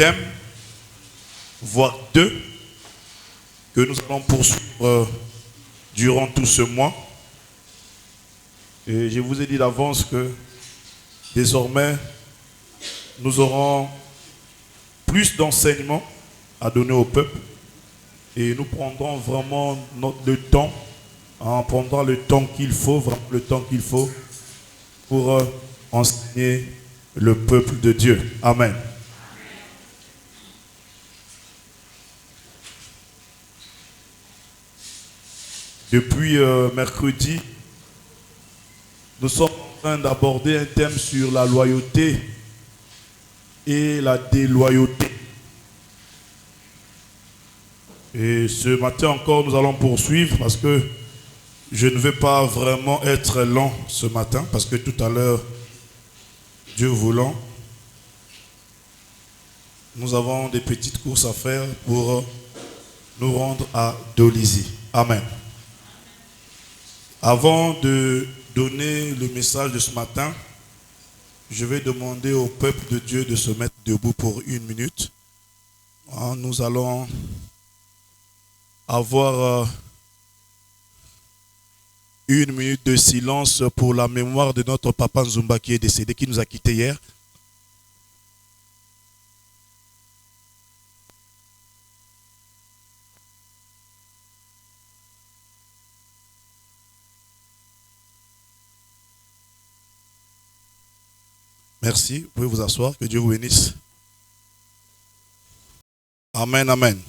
thème, voire deux, que nous allons poursuivre durant tout ce mois. Et je vous ai dit d'avance que désormais, nous aurons plus d'enseignements à donner au peuple et nous prendrons vraiment le temps, on prendra le temps qu'il faut, vraiment le temps qu'il faut pour enseigner le peuple de Dieu. Amen. Depuis mercredi, nous sommes en train d'aborder un thème sur la loyauté et la déloyauté. Et ce matin encore, nous allons poursuivre parce que je ne vais pas vraiment être lent ce matin parce que tout à l'heure, Dieu voulant, nous avons des petites courses à faire pour nous rendre à Dolisie. Amen. Avant de donner le message de ce matin, je vais demander au peuple de Dieu de se mettre debout pour 1 minute. Nous allons avoir 1 minute de silence pour la mémoire de notre papa Nzumba qui est décédé, qui nous a quittés hier. Merci, vous pouvez vous asseoir, que Dieu vous bénisse. Amen, amen.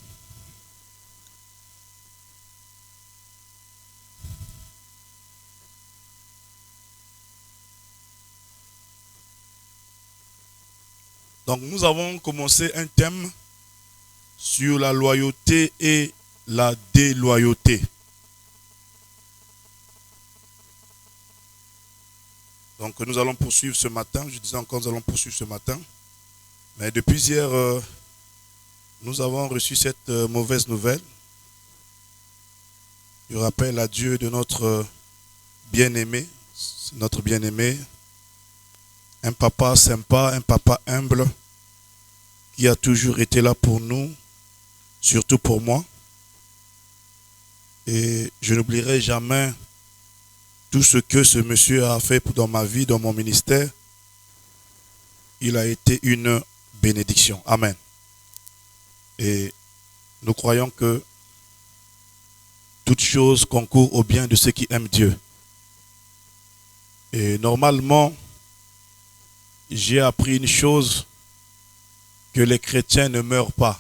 Donc nous avons commencé un thème sur la loyauté et la déloyauté. Donc nous allons poursuivre ce matin, je disais encore nous allons poursuivre ce matin. Mais depuis hier, nous avons reçu cette mauvaise nouvelle. Je rappelle à Dieu de notre bien-aimé, notre bien-aimé, un papa sympa, un papa humble, qui a toujours été là pour nous, surtout pour moi. Et je n'oublierai jamais tout ce que ce monsieur a fait dans ma vie, dans mon ministère. Il a été une bénédiction. Amen. Et nous croyons que toute chose concourt au bien de ceux qui aiment Dieu. Et normalement, j'ai appris une chose, que les chrétiens ne meurent pas,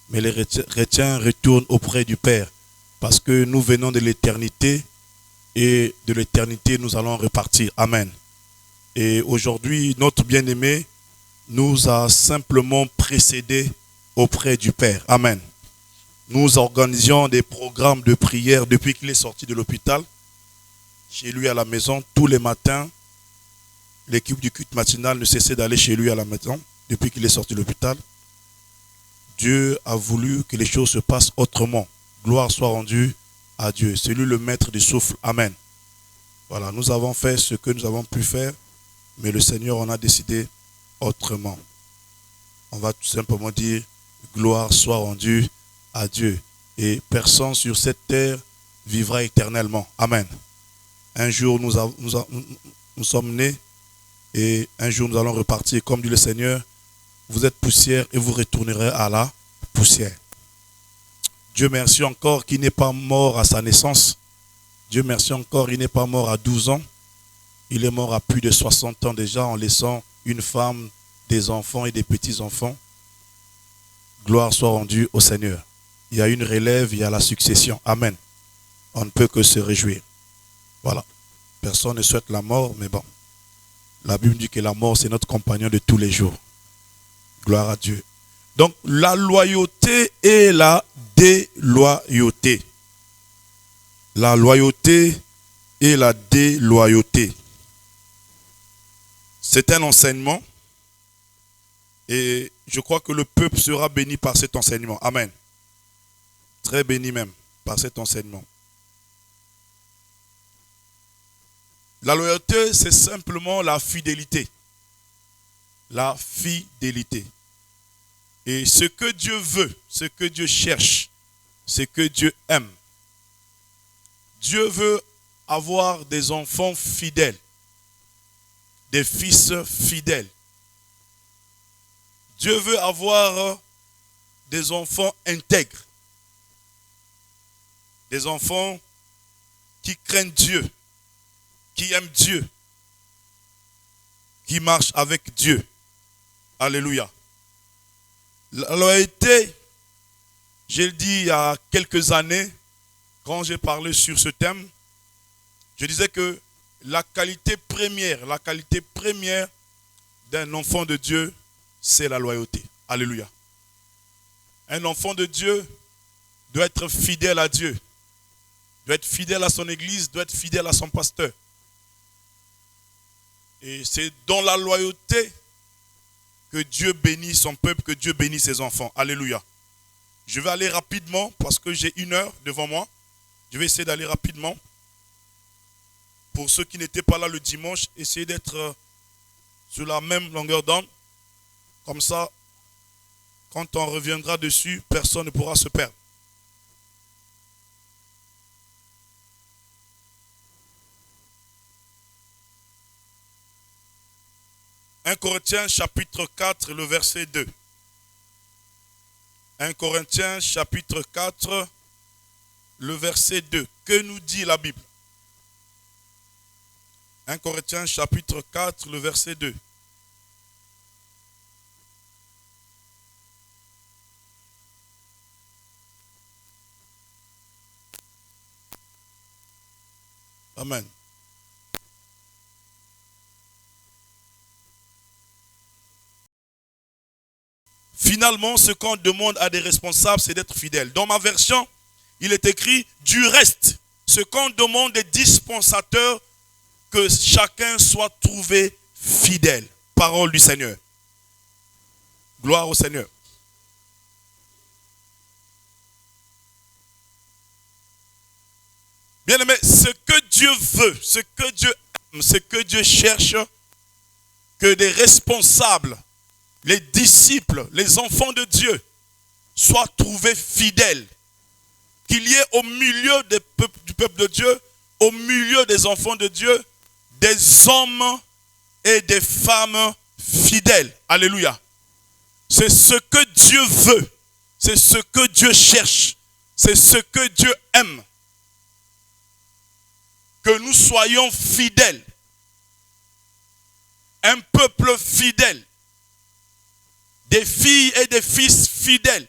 mais les chrétiens retournent auprès du Père, parce que nous venons de l'éternité, et de l'éternité nous allons repartir. Amen. Et aujourd'hui, notre bien-aimé nous a simplement précédés auprès du Père. Amen. Nous organisions des programmes de prière depuis qu'il est sorti de l'hôpital, chez lui à la maison, tous les matins. L'équipe du culte matinal ne cessait d'aller chez lui à la maison depuis qu'il est sorti de l'hôpital. Dieu a voulu que les choses se passent autrement. Gloire soit rendue à Dieu. C'est lui le maître du souffle. Amen. Voilà, nous avons fait ce que nous avons pu faire, mais le Seigneur en a décidé autrement. On va tout simplement dire gloire soit rendue à Dieu. Et personne sur cette terre vivra éternellement. Amen. Un jour nous sommes nés et un jour nous allons repartir. Comme dit le Seigneur, vous êtes poussière et vous retournerez à la poussière. Dieu merci encore qu'il n'est pas mort à sa naissance. Dieu merci encore, il n'est pas mort à 12 ans. Il est mort à plus de 60 ans déjà en laissant une femme, des enfants et des petits-enfants. Gloire soit rendue au Seigneur. Il y a une relève, il y a la succession. Amen. On ne peut que se réjouir. Voilà. Personne ne souhaite la mort, mais bon. La Bible dit que la mort, c'est notre compagnon de tous les jours. Gloire à Dieu. Donc, la loyauté et la déloyauté. La loyauté et la déloyauté. C'est un enseignement. Et je crois que le peuple sera béni par cet enseignement. Amen. Très béni même par cet enseignement. La loyauté, c'est simplement la fidélité. La fidélité. Et ce que Dieu veut, ce que Dieu cherche, ce que Dieu aime. Dieu veut avoir des enfants fidèles, des fils fidèles. Dieu veut avoir des enfants intègres, des enfants qui craignent Dieu, qui aiment Dieu, qui marchent avec Dieu. Alléluia. La loyauté, j'ai dit il y a quelques années, quand j'ai parlé sur ce thème, je disais que la qualité première d'un enfant de Dieu, c'est la loyauté. Alléluia. Un enfant de Dieu doit être fidèle à Dieu, doit être fidèle à son église, doit être fidèle à son pasteur. Et c'est dans la loyauté que Dieu bénit son peuple, que Dieu bénit ses enfants. Alléluia. Je vais aller rapidement parce que j'ai 1 heure devant moi. Je vais essayer d'aller rapidement. Pour ceux qui n'étaient pas là le dimanche, essayez d'être sur la même longueur d'onde. Comme ça, quand on reviendra dessus, personne ne pourra se perdre. 1 Corinthiens chapitre 4, le verset 2. 1 Corinthiens chapitre 4, le verset 2. Que nous dit la Bible? 1 Corinthiens chapitre 4, le verset 2. Amen. Finalement, ce qu'on demande à des responsables, c'est d'être fidèles. Dans ma version, il est écrit du reste. Ce qu'on demande des dispensateurs, que chacun soit trouvé fidèle. Parole du Seigneur. Gloire au Seigneur. Bien aimé, ce que Dieu veut, ce que Dieu aime, ce que Dieu cherche, que des responsables, les disciples, les enfants de Dieu soient trouvés fidèles. Qu'il y ait au milieu du peuple de Dieu, au milieu des enfants de Dieu, des hommes et des femmes fidèles. Alléluia. C'est ce que Dieu veut. C'est ce que Dieu cherche. C'est ce que Dieu aime. Que nous soyons fidèles. Un peuple fidèle. Des filles et des fils fidèles.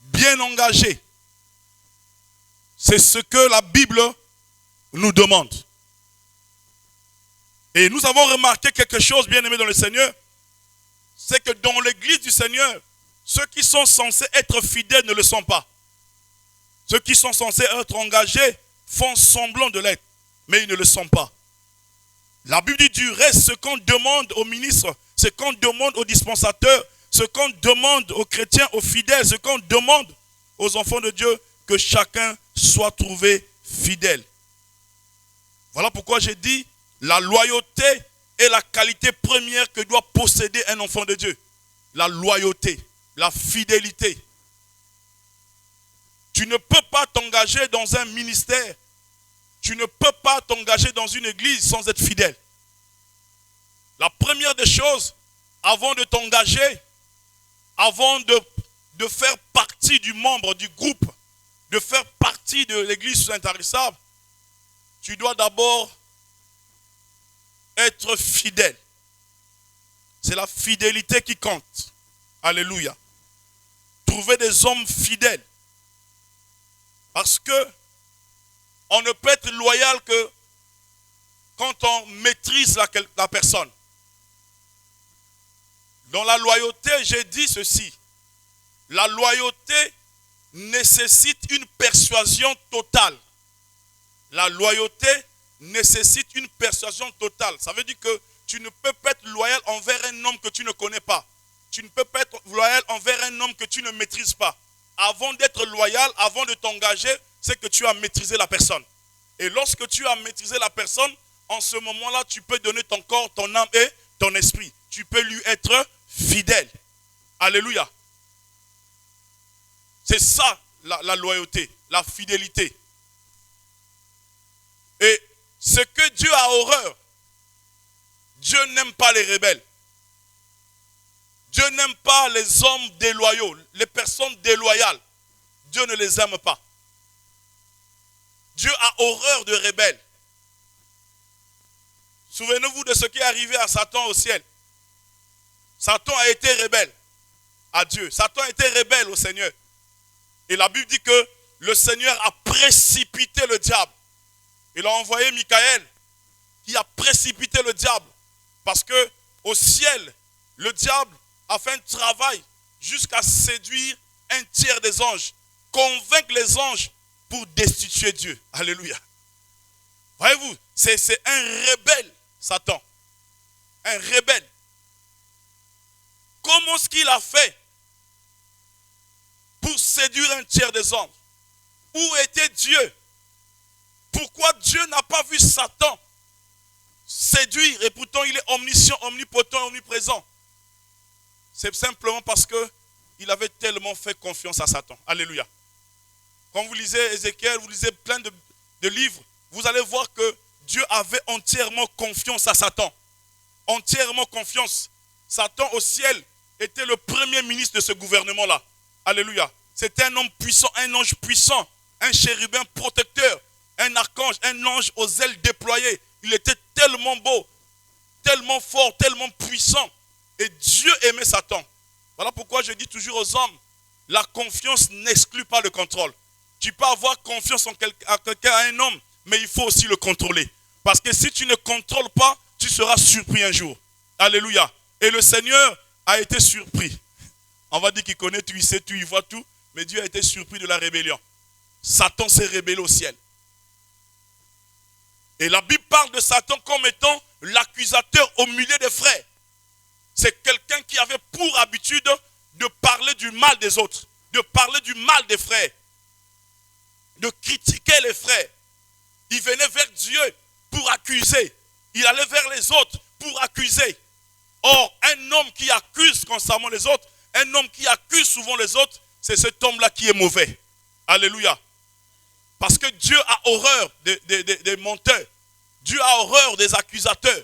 Bien engagés. C'est ce que la Bible nous demande. Et nous avons remarqué quelque chose, bien aimé dans le Seigneur. C'est que dans l'église du Seigneur, ceux qui sont censés être fidèles ne le sont pas. Ceux qui sont censés être engagés font semblant de l'être, mais ils ne le sont pas. La Bible dit du reste, ce qu'on demande aux ministres, ce qu'on demande aux dispensateurs, ce qu'on demande aux chrétiens, aux fidèles, ce qu'on demande aux enfants de Dieu, que chacun soit trouvé fidèle. Voilà pourquoi j'ai dit, la loyauté est la qualité première que doit posséder un enfant de Dieu. La loyauté, la fidélité. Tu ne peux pas t'engager dans un ministère, tu ne peux pas t'engager dans une église sans être fidèle. La première des choses, avant de t'engager, avant de faire partie du membre du groupe, de faire partie de l'église intarissable, tu dois d'abord être fidèle. C'est la fidélité qui compte. Alléluia. Trouver des hommes fidèles. Parce que on ne peut être loyal que quand on maîtrise la personne. Dans la loyauté, j'ai dit ceci. La loyauté nécessite une persuasion totale. La loyauté nécessite une persuasion totale. Ça veut dire que tu ne peux pas être loyal envers un homme que tu ne connais pas. Tu ne peux pas être loyal envers un homme que tu ne maîtrises pas. Avant d'être loyal, avant de t'engager, c'est que tu as maîtrisé la personne. Et lorsque tu as maîtrisé la personne, en ce moment-là, tu peux donner ton corps, ton âme et ton esprit. Tu peux lui être fidèle. Alléluia. C'est ça la loyauté, la fidélité. Et ce que Dieu a horreur, Dieu n'aime pas les rebelles. Dieu n'aime pas les hommes déloyaux, les personnes déloyales. Dieu ne les aime pas. Dieu a horreur de rebelles. Souvenez-vous de ce qui est arrivé à Satan au ciel. Satan a été rebelle à Dieu. Satan a été rebelle au Seigneur. Et la Bible dit que le Seigneur a précipité le diable. Il a envoyé Michael qui a précipité le diable. Parce que au ciel, le diable a fait un travail jusqu'à séduire un tiers des anges. Convaincre les anges pour destituer Dieu. Alléluia. Voyez-vous, c'est un rebelle, Satan. Un rebelle. Comment est-ce qu'il a fait pour séduire un tiers des hommes? Où était Dieu? Pourquoi Dieu n'a pas vu Satan séduire et pourtant il est omniscient, omnipotent, omniprésent? C'est simplement parce qu'il avait tellement fait confiance à Satan. Alléluia. Quand vous lisez Ézéchiel, vous lisez plein de livres, vous allez voir que Dieu avait entièrement confiance à Satan. Entièrement confiance. Satan au ciel était le premier ministre de ce gouvernement-là. Alléluia. C'était un homme puissant, un ange puissant, un chérubin protecteur, un archange, un ange aux ailes déployées. Il était tellement beau, tellement fort, tellement puissant. Et Dieu aimait Satan. Voilà pourquoi je dis toujours aux hommes, la confiance n'exclut pas le contrôle. Tu peux avoir confiance en quelqu'un, à un homme, mais il faut aussi le contrôler. Parce que si tu ne contrôles pas, tu seras surpris un jour. Alléluia. Et le Seigneur a été surpris. On va dire qu'il connaît tout, il sait tout, il voit tout. Mais Dieu a été surpris de la rébellion. Satan s'est rébellé au ciel. Et la Bible parle de Satan comme étant l'accusateur au milieu des frères. C'est quelqu'un qui avait pour habitude de parler du mal des autres, de parler du mal des frères, de critiquer les frères. Il venait vers Dieu pour accuser. Il allait vers les autres pour accuser. Or, un homme qui accuse constamment les autres, un homme qui accuse souvent les autres, c'est cet homme-là qui est mauvais. Alléluia. Parce que Dieu a horreur des menteurs. Dieu a horreur des accusateurs.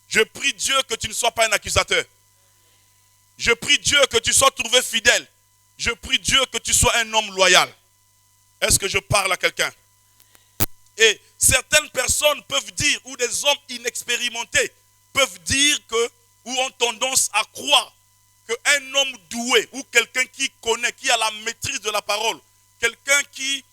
Je prie Dieu que tu ne sois pas un accusateur. Je prie Dieu que tu sois trouvé fidèle. Je prie Dieu que tu sois un homme loyal. Est-ce que je parle à quelqu'un? Et certaines personnes peuvent dire, ou des hommes inexpérimentés peuvent dire que, ou ont tendance à croire qu'un homme doué, ou quelqu'un qui connaît, qui a la maîtrise de la parole, quelqu'un qui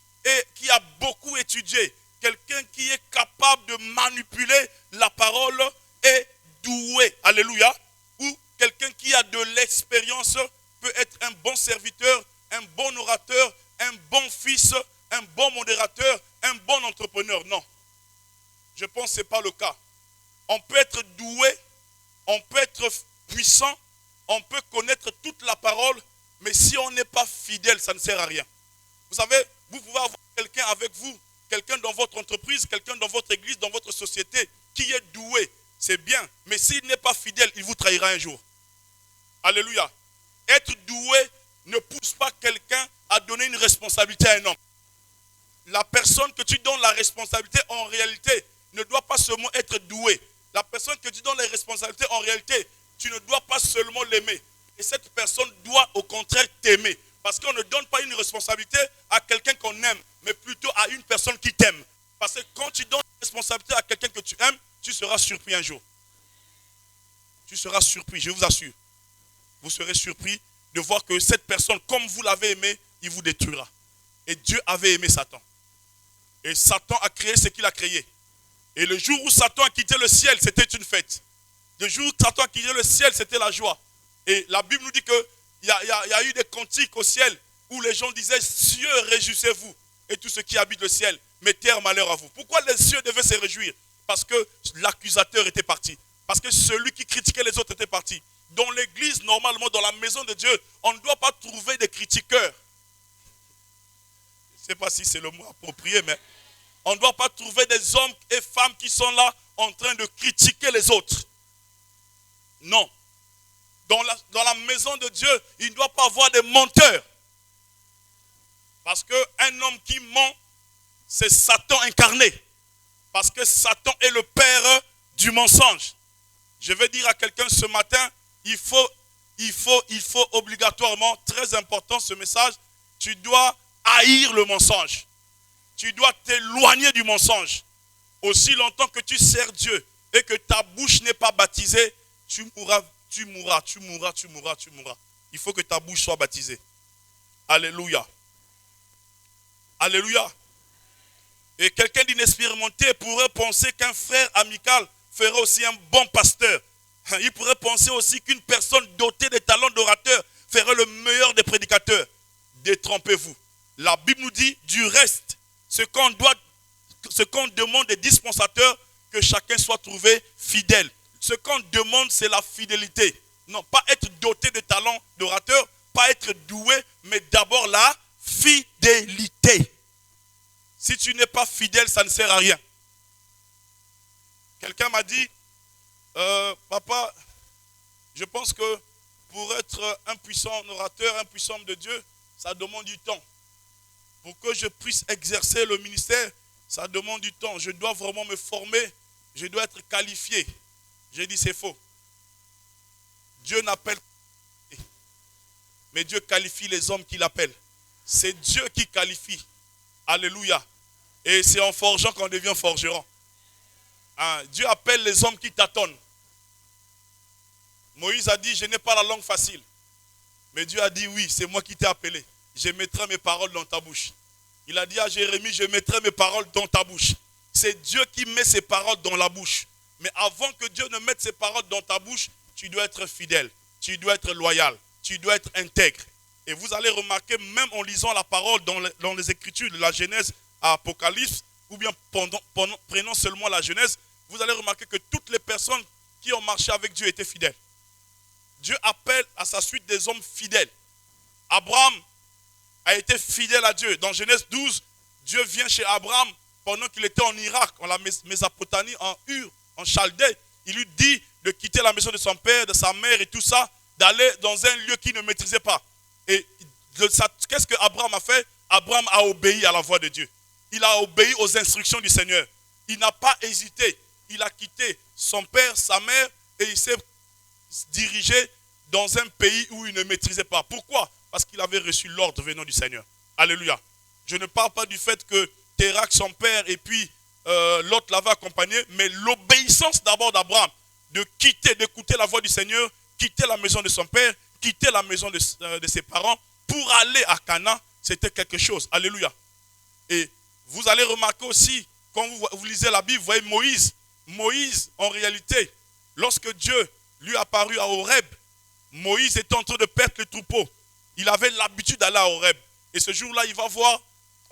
a beaucoup étudié, quelqu'un qui est capable de manipuler la parole est doué. Alléluia. Ou quelqu'un qui a de l'expérience peut être un bon serviteur, un bon orateur, un bon fils, un bon modérateur, un bon entrepreneur. Non. Je pense que ce n'est pas le cas. On peut être doué, on peut être puissant, on peut connaître toute la parole, mais si on n'est pas fidèle, ça ne sert à rien. Vous savez, vous pouvez avoir quelqu'un avec vous, quelqu'un dans votre entreprise, quelqu'un dans votre église, dans votre société, qui est doué. C'est bien, mais s'il n'est pas fidèle, il vous trahira un jour. Alléluia. Être doué ne pousse pas quelqu'un à donner une responsabilité à un homme. La personne que tu donnes la responsabilité, en réalité, ne doit pas seulement être douée. La personne que tu donnes les responsabilités, en réalité, tu ne dois pas seulement l'aimer. Et cette personne doit au contraire t'aimer. Parce qu'on ne donne pas une responsabilité à quelqu'un qu'on aime, mais plutôt à une personne qui t'aime. Parce que quand tu donnes une responsabilité à quelqu'un que tu aimes, tu seras surpris un jour. Tu seras surpris, je vous assure. Vous serez surpris de voir que cette personne, comme vous l'avez aimé, il vous détruira. Et Dieu avait aimé Satan. Et Satan a créé ce qu'il a créé. Et le jour où Satan a quitté le ciel, c'était une fête. Le jour où Satan a quitté le ciel, c'était la joie. Et la Bible nous dit qu'il y a eu des cantiques au ciel où les gens disaient « Cieux, réjouissez-vous » et tout ce qui habite le ciel, mais terre malheur à vous. Pourquoi les cieux devaient se réjouir? Parce que l'accusateur était parti. Parce que celui qui critiquait les autres était parti. Dans l'église, normalement, dans la maison de Dieu, on ne doit pas trouver des critiqueurs. Je ne sais pas si c'est le mot approprié, mais on ne doit pas trouver des hommes et femmes qui sont là en train de critiquer les autres. Non. Dans la maison de Dieu, il ne doit pas avoir des menteurs. Parce qu'un homme qui ment, c'est Satan incarné. Parce que Satan est le père du mensonge. Je vais dire à quelqu'un ce matin, il faut obligatoirement, très important ce message, tu dois haïr le mensonge. Tu dois t'éloigner du mensonge. Aussi longtemps que tu sers Dieu et que ta bouche n'est pas baptisée, tu mourras. Il faut que ta bouche soit baptisée. Alléluia. Alléluia. Et quelqu'un d'inexpérimenté pourrait penser qu'un frère amical ferait aussi un bon pasteur. Il pourrait penser aussi qu'une personne dotée de talents d'orateur ferait le meilleur des prédicateurs. Détrompez-vous. La Bible nous dit, du reste, ce qu'on demande des dispensateurs, que chacun soit trouvé fidèle. Ce qu'on demande, c'est la fidélité. Non, pas être doté de talents d'orateur, pas être doué, mais d'abord la fidélité. Si tu n'es pas fidèle, ça ne sert à rien. Quelqu'un m'a dit, papa, je pense que pour être un puissant orateur, un puissant homme de Dieu, ça demande du temps. Pour que je puisse exercer le ministère, ça demande du temps. Je dois vraiment me former, je dois être qualifié. J'ai dit c'est faux. Dieu n'appelle pas, mais Dieu qualifie les hommes qu'il appelle. C'est Dieu qui qualifie. Alléluia. Et c'est en forgeant qu'on devient forgeron. Hein, Dieu appelle les hommes qui tâtonnent. Moïse a dit, je n'ai pas la langue facile. Mais Dieu a dit, oui, c'est moi qui t'ai appelé. Je mettrai mes paroles dans ta bouche. Il a dit à Jérémie, je mettrai mes paroles dans ta bouche. C'est Dieu qui met ses paroles dans la bouche. Mais avant que Dieu ne mette ses paroles dans ta bouche, tu dois être fidèle, tu dois être loyal, tu dois être intègre. Et vous allez remarquer, même en lisant la parole dans les Écritures, de la Genèse à Apocalypse, ou bien prenant seulement la Genèse, vous allez remarquer que toutes les personnes qui ont marché avec Dieu étaient fidèles. Dieu appelle à sa suite des hommes fidèles. Abraham a été fidèle à Dieu. Dans Genèse 12, Dieu vient chez Abraham pendant qu'il était en Irak, en la Mésopotamie, en Ur, en Chaldée. Il lui dit de quitter la maison de son père, de sa mère et tout ça, d'aller dans un lieu qu'il ne maîtrisait pas. Et qu'est-ce que Abraham a fait? Abraham a obéi à la voix de Dieu. Il a obéi aux instructions du Seigneur. Il n'a pas hésité. Il a quitté son père, sa mère, et il s'est dirigé dans un pays où il ne maîtrisait pas. Pourquoi? Parce qu'il avait reçu l'ordre venant du Seigneur. Alléluia. Je ne parle pas du fait que Térak, son père, et puis l'autre l'avait accompagné, mais l'obéissance d'abord d'Abraham, de quitter, d'écouter la voix du Seigneur, quitter la maison de son père, quitter la maison de ses parents, pour aller à Canaan, c'était quelque chose. Alléluia. Et vous allez remarquer aussi, quand vous lisez la Bible, vous voyez Moïse. Moïse, en réalité, lorsque Dieu lui apparut à Horeb, Moïse était en train de perdre le troupeau. Il avait l'habitude d'aller à Horeb. Et ce jour-là, il va voir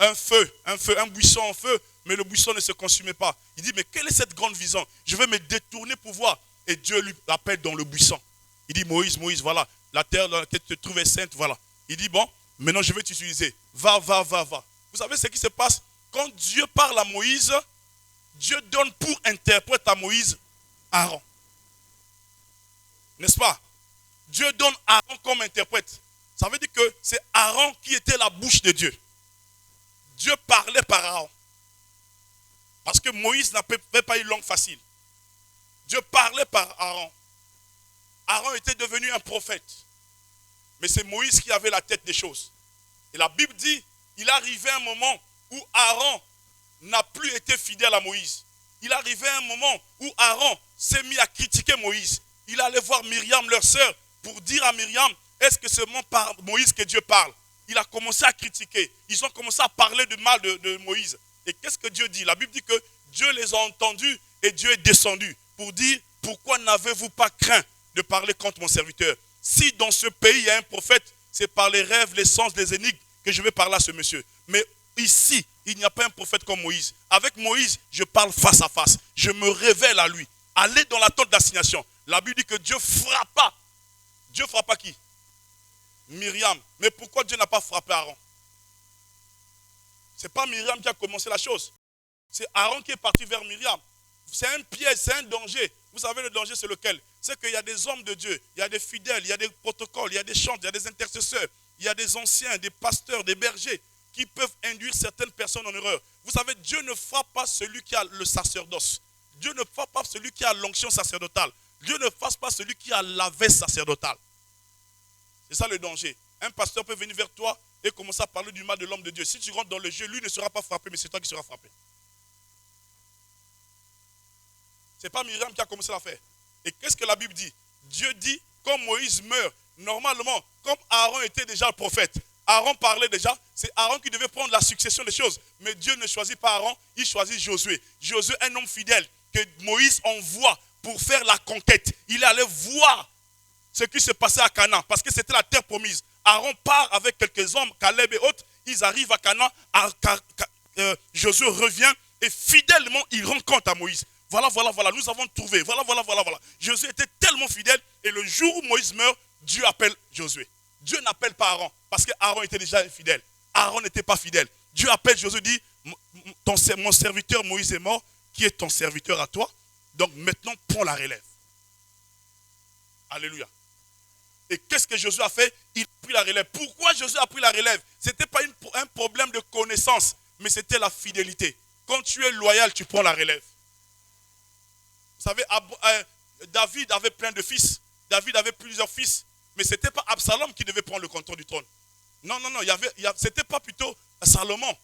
un buisson en feu, mais le buisson ne se consumait pas. Il dit, mais quelle est cette grande vision? Je vais me détourner pour voir. Et Dieu lui appelle dans le buisson. Il dit, Moïse, Moïse, voilà, la terre dans laquelle tu te trouves est sainte, voilà. Il dit, bon, maintenant je vais t'utiliser. Va. Vous savez ce qui se passe? Quand Dieu parle à Moïse, Dieu donne pour interprète à Moïse Aaron. N'est-ce pas? Dieu donne Aaron comme interprète. Ça veut dire que c'est Aaron qui était la bouche de Dieu. Dieu parlait par Aaron. Parce que Moïse n'avait pas une langue facile. Dieu parlait par Aaron. Aaron était devenu un prophète. Mais c'est Moïse qui avait la tête des choses. Et la Bible dit, il arrivait un moment où Aaron n'a plus été fidèle à Moïse. Il arrivait un moment où Aaron s'est mis à critiquer Moïse. Il allait voir Myriam, leur sœur, pour dire à Myriam, est-ce que c'est par Moïse que Dieu parle? Il a commencé à critiquer. Ils ont commencé à parler du mal de Moïse. Et qu'est-ce que Dieu dit? La Bible dit que Dieu les a entendus et Dieu est descendu pour dire, pourquoi n'avez-vous pas craint de parler contre mon serviteur? Si dans ce pays il y a un prophète, c'est par les rêves, les sens, les énigmes que je vais parler à ce monsieur. Mais ici, il n'y a pas un prophète comme Moïse. Avec Moïse, je parle face à face. Je me révèle à lui. Allez dans la tente d'assignation. La Bible dit que Dieu frappa. Dieu frappa qui? Myriam. Mais pourquoi Dieu n'a pas frappé Aaron? Ce n'est pas Myriam qui a commencé la chose. C'est Aaron qui est parti vers Myriam. C'est un piège, c'est un danger. Vous savez le danger c'est lequel? C'est qu'il y a des hommes de Dieu, il y a des fidèles, il y a des protocoles, il y a des chants, il y a des intercesseurs, il y a des anciens, des pasteurs, des bergers qui peuvent induire certaines personnes en erreur. Vous savez, Dieu ne frappe pas celui qui a le sacerdoce. Dieu ne frappe pas celui qui a l'onction sacerdotale. Dieu ne frappe pas celui qui a la veste sacerdotale. C'est ça le danger. Un pasteur peut venir vers toi et commencer à parler du mal de l'homme de Dieu. Si tu rentres dans le jeu, lui ne sera pas frappé, mais c'est toi qui seras frappé. Ce n'est pas Myriam qui a commencé l'affaire. Et qu'est-ce que la Bible dit? Dieu dit, quand Moïse meurt, normalement, comme Aaron était déjà le prophète, Aaron parlait déjà, c'est Aaron qui devait prendre la succession des choses. Mais Dieu ne choisit pas Aaron, il choisit Josué. Josué, un homme fidèle que Moïse envoie pour faire la conquête. Il est allé voir ce qui se passait à Canaan, parce que c'était la terre promise. Aaron part avec quelques hommes, Caleb et autres, ils arrivent à Canaan, Josué revient et fidèlement il rend compte à Moïse. Voilà, nous avons trouvé, voilà. Josué était tellement fidèle et le jour où Moïse meurt, Dieu appelle Josué. Dieu n'appelle pas Aaron, parce qu'Aaron était déjà infidèle. Aaron n'était pas fidèle. Dieu appelle Josué, dit, mon serviteur Moïse est mort, qui est ton serviteur à toi, donc maintenant prends la relève. Alléluia. Et qu'est-ce que Josué a fait? Il a pris la relève. Pourquoi Josué a pris la relève? Ce n'était pas un problème de connaissance, mais c'était la fidélité. Quand tu es loyal, tu prends la relève. Vous savez, David avait plein de fils. David avait plusieurs fils. Mais ce n'était pas Absalom qui devait prendre le contrôle du trône. Non. Ce n'était pas plutôt Salomon.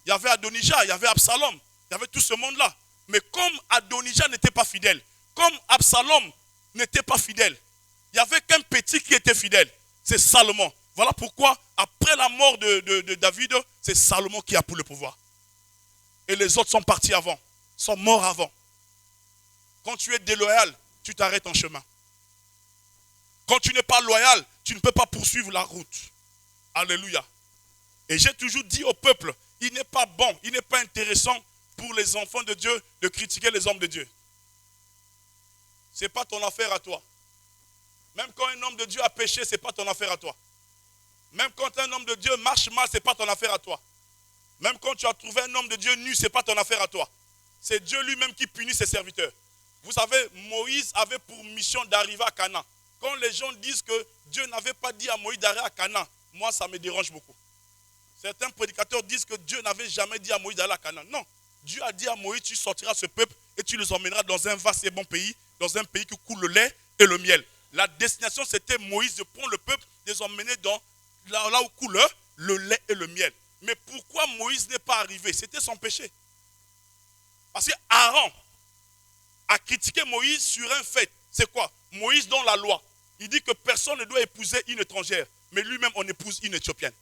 Il y avait Adonijah, il y avait Absalom. Il y avait tout ce monde-là. Mais comme Adonijah n'était pas fidèle, comme Absalom n'était pas fidèle, il n'y avait qu'un petit qui était fidèle. C'est Salomon. Voilà pourquoi, après la mort de David, c'est Salomon qui a pris le pouvoir. Et les autres sont partis avant, sont morts avant. Quand tu es déloyal, tu t'arrêtes en chemin. Quand tu n'es pas loyal, tu ne peux pas poursuivre la route. Alléluia. Et j'ai toujours dit au peuple, il n'est pas bon, il n'est pas intéressant pour les enfants de Dieu de critiquer les hommes de Dieu. Ce n'est pas ton affaire à toi. Même quand un homme de Dieu a péché, ce n'est pas ton affaire à toi. Même quand un homme de Dieu marche mal, ce n'est pas ton affaire à toi. Même quand tu as trouvé un homme de Dieu nu, ce n'est pas ton affaire à toi. C'est Dieu lui-même qui punit ses serviteurs. Vous savez, Moïse avait pour mission d'arriver à Canaan. Quand les gens disent que Dieu n'avait pas dit à Moïse d'arriver à Canaan, moi ça me dérange beaucoup. Certains prédicateurs disent que Dieu n'avait jamais dit à Moïse d'aller à Canaan. Non, Dieu a dit à Moïse, tu sortiras ce peuple et tu les emmèneras dans un vaste et bon pays, dans un pays qui coule le lait et le miel. La destination, c'était Moïse de prendre le peuple, de les emmener dans là où coule le lait et le miel. Mais pourquoi Moïse n'est pas arrivé? C'était son péché. Parce que Aaron a critiqué Moïse sur un fait. C'est quoi? Moïse dans la loi. Il dit que personne ne doit épouser une étrangère. Mais lui-même, on épouse une Éthiopienne.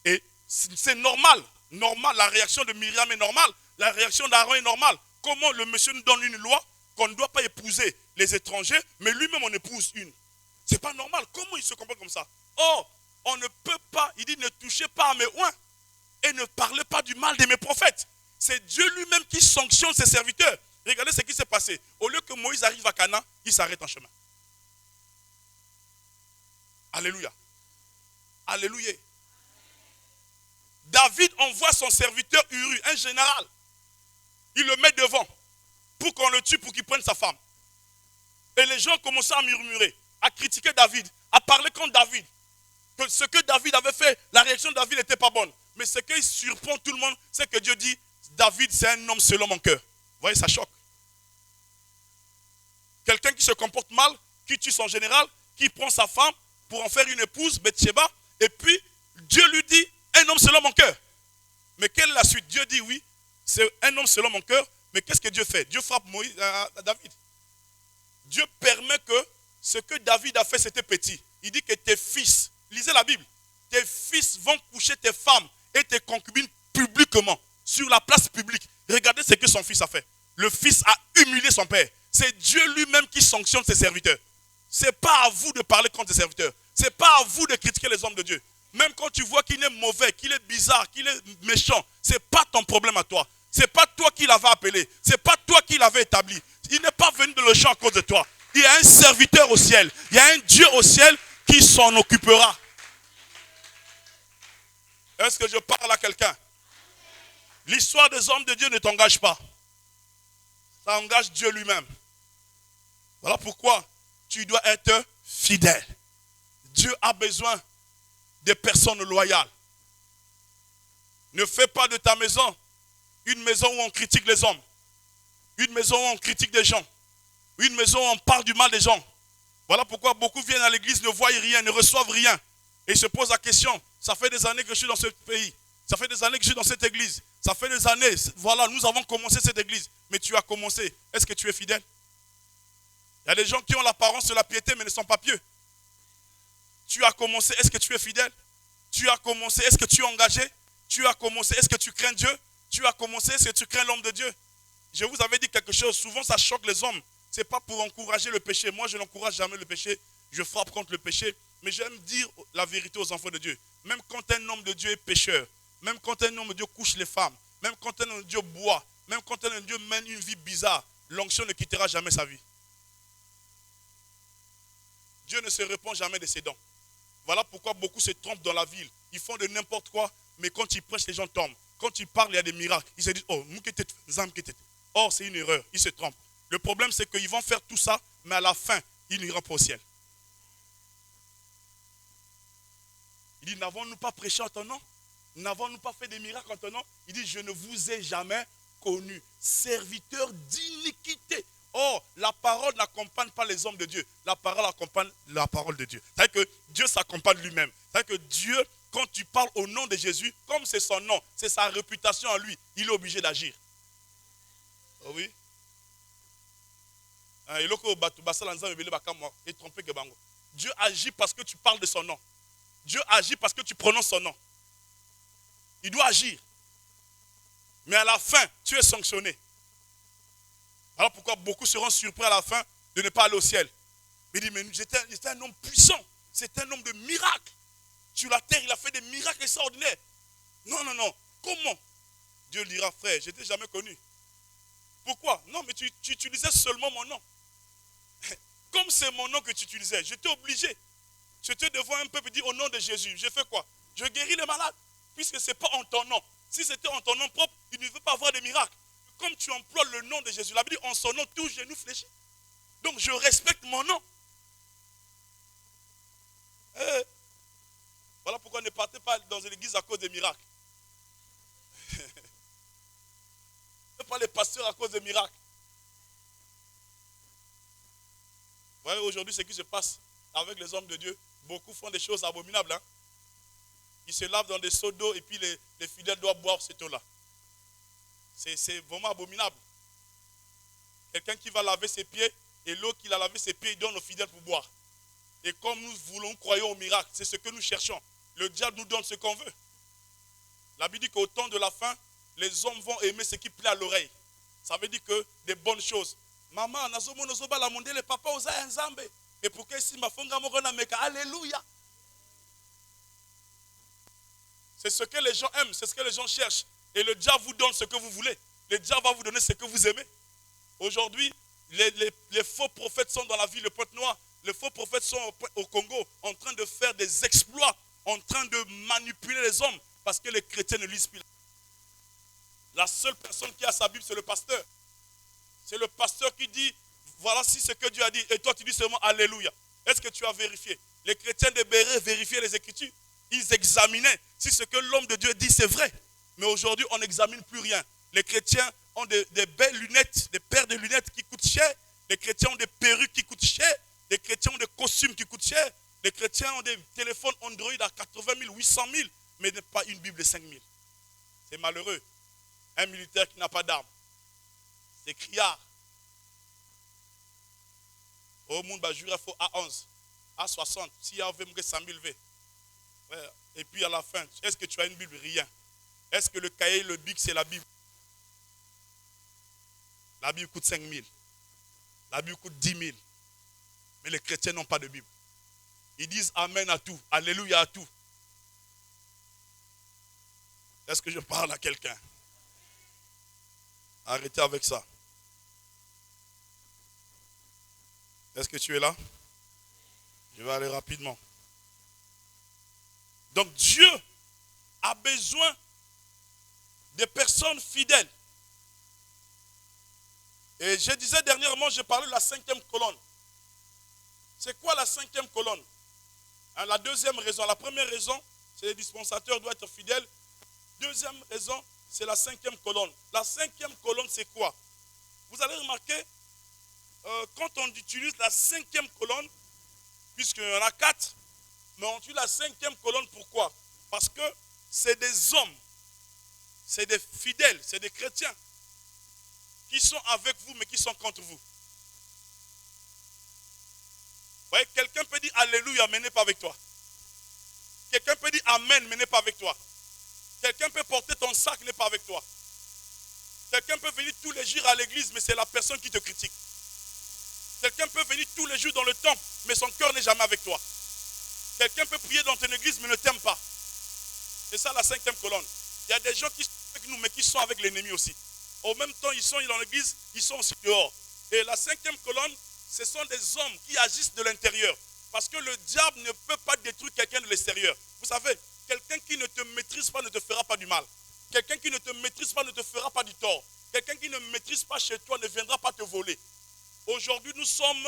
Et c'est normal. Normal. La réaction de Myriam est normale. La réaction d'Aaron est normale. Comment le monsieur nous donne une loi qu'on ne doit pas épouser les étrangers, mais lui-même on épouse une? C'est pas normal. Comment il se comporte comme ça? Or, on ne peut pas, il dit, ne touchez pas à mes oins et ne parlez pas du mal de mes prophètes. C'est Dieu lui-même qui sanctionne ses serviteurs. Regardez ce qui s'est passé. Au lieu que Moïse arrive à Canaan, il s'arrête en chemin. Alléluia. Alléluia. David envoie son serviteur Uri, un général. Il le met devant pour qu'on le tue, pour qu'il prenne sa femme. Et les gens commençaient à murmurer, à critiquer David, à parler contre David. Que ce que David avait fait, la réaction de David n'était pas bonne. Mais ce qui surprend tout le monde, c'est que Dieu dit, David c'est un homme selon mon cœur. Vous voyez, ça choque. Quelqu'un qui se comporte mal, qui tue son général, qui prend sa femme pour en faire une épouse, Bathsheba, et puis Dieu lui dit, un homme selon mon cœur. Mais quelle est la suite? Dieu dit oui, c'est un homme selon mon cœur, mais qu'est-ce que Dieu fait? Dieu frappe David. Dieu permet que ce que David a fait, c'était petit. Il dit que tes fils, lisez la Bible, tes fils vont coucher tes femmes et tes concubines publiquement, sur la place publique. Regardez ce que son fils a fait. Le fils a humilié son père. C'est Dieu lui-même qui sanctionne ses serviteurs. Ce n'est pas à vous de parler contre ses serviteurs. Ce n'est pas à vous de critiquer les hommes de Dieu. Même quand tu vois qu'il est mauvais, qu'il est bizarre, qu'il est méchant, ce n'est pas ton problème à toi. Ce n'est pas toi qui l'avais appelé. Ce n'est pas toi qui l'avais établi. Il n'est pas venu de le champ à cause de toi. Il y a un serviteur au ciel. Il y a un Dieu au ciel qui s'en occupera. Est-ce que je parle à quelqu'un? L'histoire des hommes de Dieu ne t'engage pas. Ça engage Dieu lui-même. Voilà pourquoi tu dois être fidèle. Dieu a besoin de personnes loyales. Ne fais pas de ta maison une maison où on critique les hommes. Une maison où on critique des gens. Une maison où on parle du mal des gens. Voilà pourquoi beaucoup viennent à l'église, ne voient rien, ne reçoivent rien. Et se posent la question, ça fait des années que je suis dans ce pays. Ça fait des années que je suis dans cette église. Ça fait des années, voilà, nous avons commencé cette église. Mais tu as commencé, est-ce que tu es fidèle? Il y a des gens qui ont l'apparence de la piété mais ne sont pas pieux. Tu as commencé, est-ce que tu es fidèle? Tu as commencé, est-ce que tu es engagé? Tu as commencé, est-ce que tu crains Dieu? Tu as commencé, est-ce que tu crains l'homme de Dieu? Je vous avais dit quelque chose, souvent ça choque les hommes. Ce n'est pas pour encourager le péché. Moi, je n'encourage jamais le péché. Je frappe contre le péché. Mais j'aime dire la vérité aux enfants de Dieu. Même quand un homme de Dieu est pécheur, même quand un homme de Dieu couche les femmes, même quand un homme de Dieu boit, même quand un homme de Dieu mène une vie bizarre, l'onction ne quittera jamais sa vie. Dieu ne se répand jamais de ses dons. Voilà pourquoi beaucoup se trompent dans la ville. Ils font de n'importe quoi, mais quand ils prêchent, les gens tombent. Quand ils parlent, il y a des miracles. Ils se disent, oh, or, c'est une erreur. Ils se trompent. Le problème, c'est qu'ils vont faire tout ça, mais à la fin, ils n'iront pas au ciel. Il dit, n'avons-nous pas prêché en ton nom? N'avons-nous pas fait des miracles en ton nom? Il dit, je ne vous ai jamais connu, serviteur d'iniquité. Or, la parole n'accompagne pas les hommes de Dieu. La parole accompagne la parole de Dieu. C'est-à-dire que Dieu s'accompagne lui-même. C'est-à-dire que Dieu, quand tu parles au nom de Jésus, comme c'est son nom, c'est sa réputation en lui, il est obligé d'agir. Oh oui. Dieu agit parce que tu parles de son nom. Dieu agit parce que tu prononces son nom. Il doit agir. Mais à la fin, tu es sanctionné. Alors pourquoi beaucoup seront surpris à la fin de ne pas aller au ciel? Il dit, mais j'étais un homme puissant. C'est un homme de miracles. Sur la terre, il a fait des miracles extraordinaires. Non, non, non. Comment? Dieu dira, frère, je ne t'ai jamais connu. Pourquoi? Non, mais tu utilisais seulement mon nom. Comme c'est mon nom que tu utilisais, j'étais obligé. J'étais devant un peuple et dit au nom de Jésus. J'ai fait quoi? Je guéris les malades. Puisque ce n'est pas en ton nom. Si c'était en ton nom propre, il ne veut pas avoir de miracles. Comme tu emploies le nom de Jésus, la Bible dit en son nom, tout genou fléchit. Donc je respecte mon nom. Voilà pourquoi ne partez pas dans l'église à cause des miracles. Ne pas les pasteurs à cause des miracles. Vous voyez aujourd'hui ce qui se passe avec les hommes de Dieu. Beaucoup font des choses abominables. Hein? Ils se lavent dans des seaux d'eau et puis les fidèles doivent boire cette eau-là. C'est vraiment abominable. Quelqu'un qui va laver ses pieds et l'eau qu'il a lavé ses pieds, il donne aux fidèles pour boire. Et comme nous croyons au miracle, c'est ce que nous cherchons. Le diable nous donne ce qu'on veut. La Bible dit qu'au temps de la fin, les hommes vont aimer ce qui plaît à l'oreille. Ça veut dire que des bonnes choses. Maman, le papa osa un zambe. Et pour que si ma fonga morona meka, alléluia. C'est ce que les gens aiment, c'est ce que les gens cherchent. Et le diable vous donne ce que vous voulez. Le diable va vous donner ce que vous aimez. Aujourd'hui, les faux prophètes sont dans la ville de Pointe-Noire. Les faux prophètes sont au Congo en train de faire des exploits, en train de manipuler les hommes parce que les chrétiens ne lisent plus. La seule personne qui a sa Bible, c'est le pasteur. C'est le pasteur qui dit, voilà si ce que Dieu a dit. Et toi, tu dis seulement Alléluia. Est-ce que tu as vérifié? Les chrétiens de Béret vérifiaient les Écritures. Ils examinaient si ce que l'homme de Dieu dit, c'est vrai. Mais aujourd'hui, on n'examine plus rien. Les chrétiens ont des belles lunettes, des paires de lunettes qui coûtent cher. Les chrétiens ont des perruques qui coûtent cher. Les chrétiens ont des costumes qui coûtent cher. Les chrétiens ont des téléphones Android à 80 000, 800 000, mais pas une Bible de 5 000. C'est malheureux. Un militaire qui n'a pas d'armes. C'est criard. Au monde, il faut A11, A60. Si il y a 100 000 V. Et puis à la fin, est-ce que tu as une Bible? Rien. Est-ce que le cahier, le bic, c'est la Bible? La Bible coûte 5 000. La Bible coûte 10 000. Mais les chrétiens n'ont pas de Bible. Ils disent Amen à tout, Alléluia à tout. Est-ce que je parle à quelqu'un? Arrêtez avec ça. Est-ce que tu es là? Je vais aller rapidement. Donc Dieu a besoin de personnes fidèles. Et je disais dernièrement, je parlais de la 5e colonne. C'est quoi la 5e colonne? La deuxième raison, la première raison, c'est que les dispensateurs doivent être fidèles. Deuxième raison, c'est la cinquième colonne. La cinquième colonne, c'est quoi? Vous allez remarquer, quand on utilise la cinquième colonne, puisqu'il y en a 4, mais on utilise la cinquième colonne, pourquoi? Parce que c'est des hommes, c'est des fidèles, c'est des chrétiens qui sont avec vous, mais qui sont contre vous. Vous voyez, quelqu'un peut dire Alléluia, mais n'est pas avec toi. Quelqu'un peut dire Amen, mais n'est pas avec toi. Quelqu'un peut porter ton sac, n'est pas avec toi. Quelqu'un peut venir tous les jours à l'église, mais c'est la personne qui te critique. Quelqu'un peut venir tous les jours dans le temple, mais son cœur n'est jamais avec toi. Quelqu'un peut prier dans ton église, mais ne t'aime pas. C'est ça la cinquième colonne. Il y a des gens qui sont avec nous, mais qui sont avec l'ennemi aussi. Au même temps, ils sont dans l'église, ils sont aussi dehors. Et la cinquième colonne, ce sont des hommes qui agissent de l'intérieur. Parce que le diable ne peut pas détruire quelqu'un de l'extérieur. Vous savez, quelqu'un qui ne te maîtrise pas ne te fera pas du mal. Quelqu'un qui ne te maîtrise pas ne te fera pas du tort. Quelqu'un qui ne maîtrise pas chez toi ne viendra pas te voler. Aujourd'hui, nous sommes,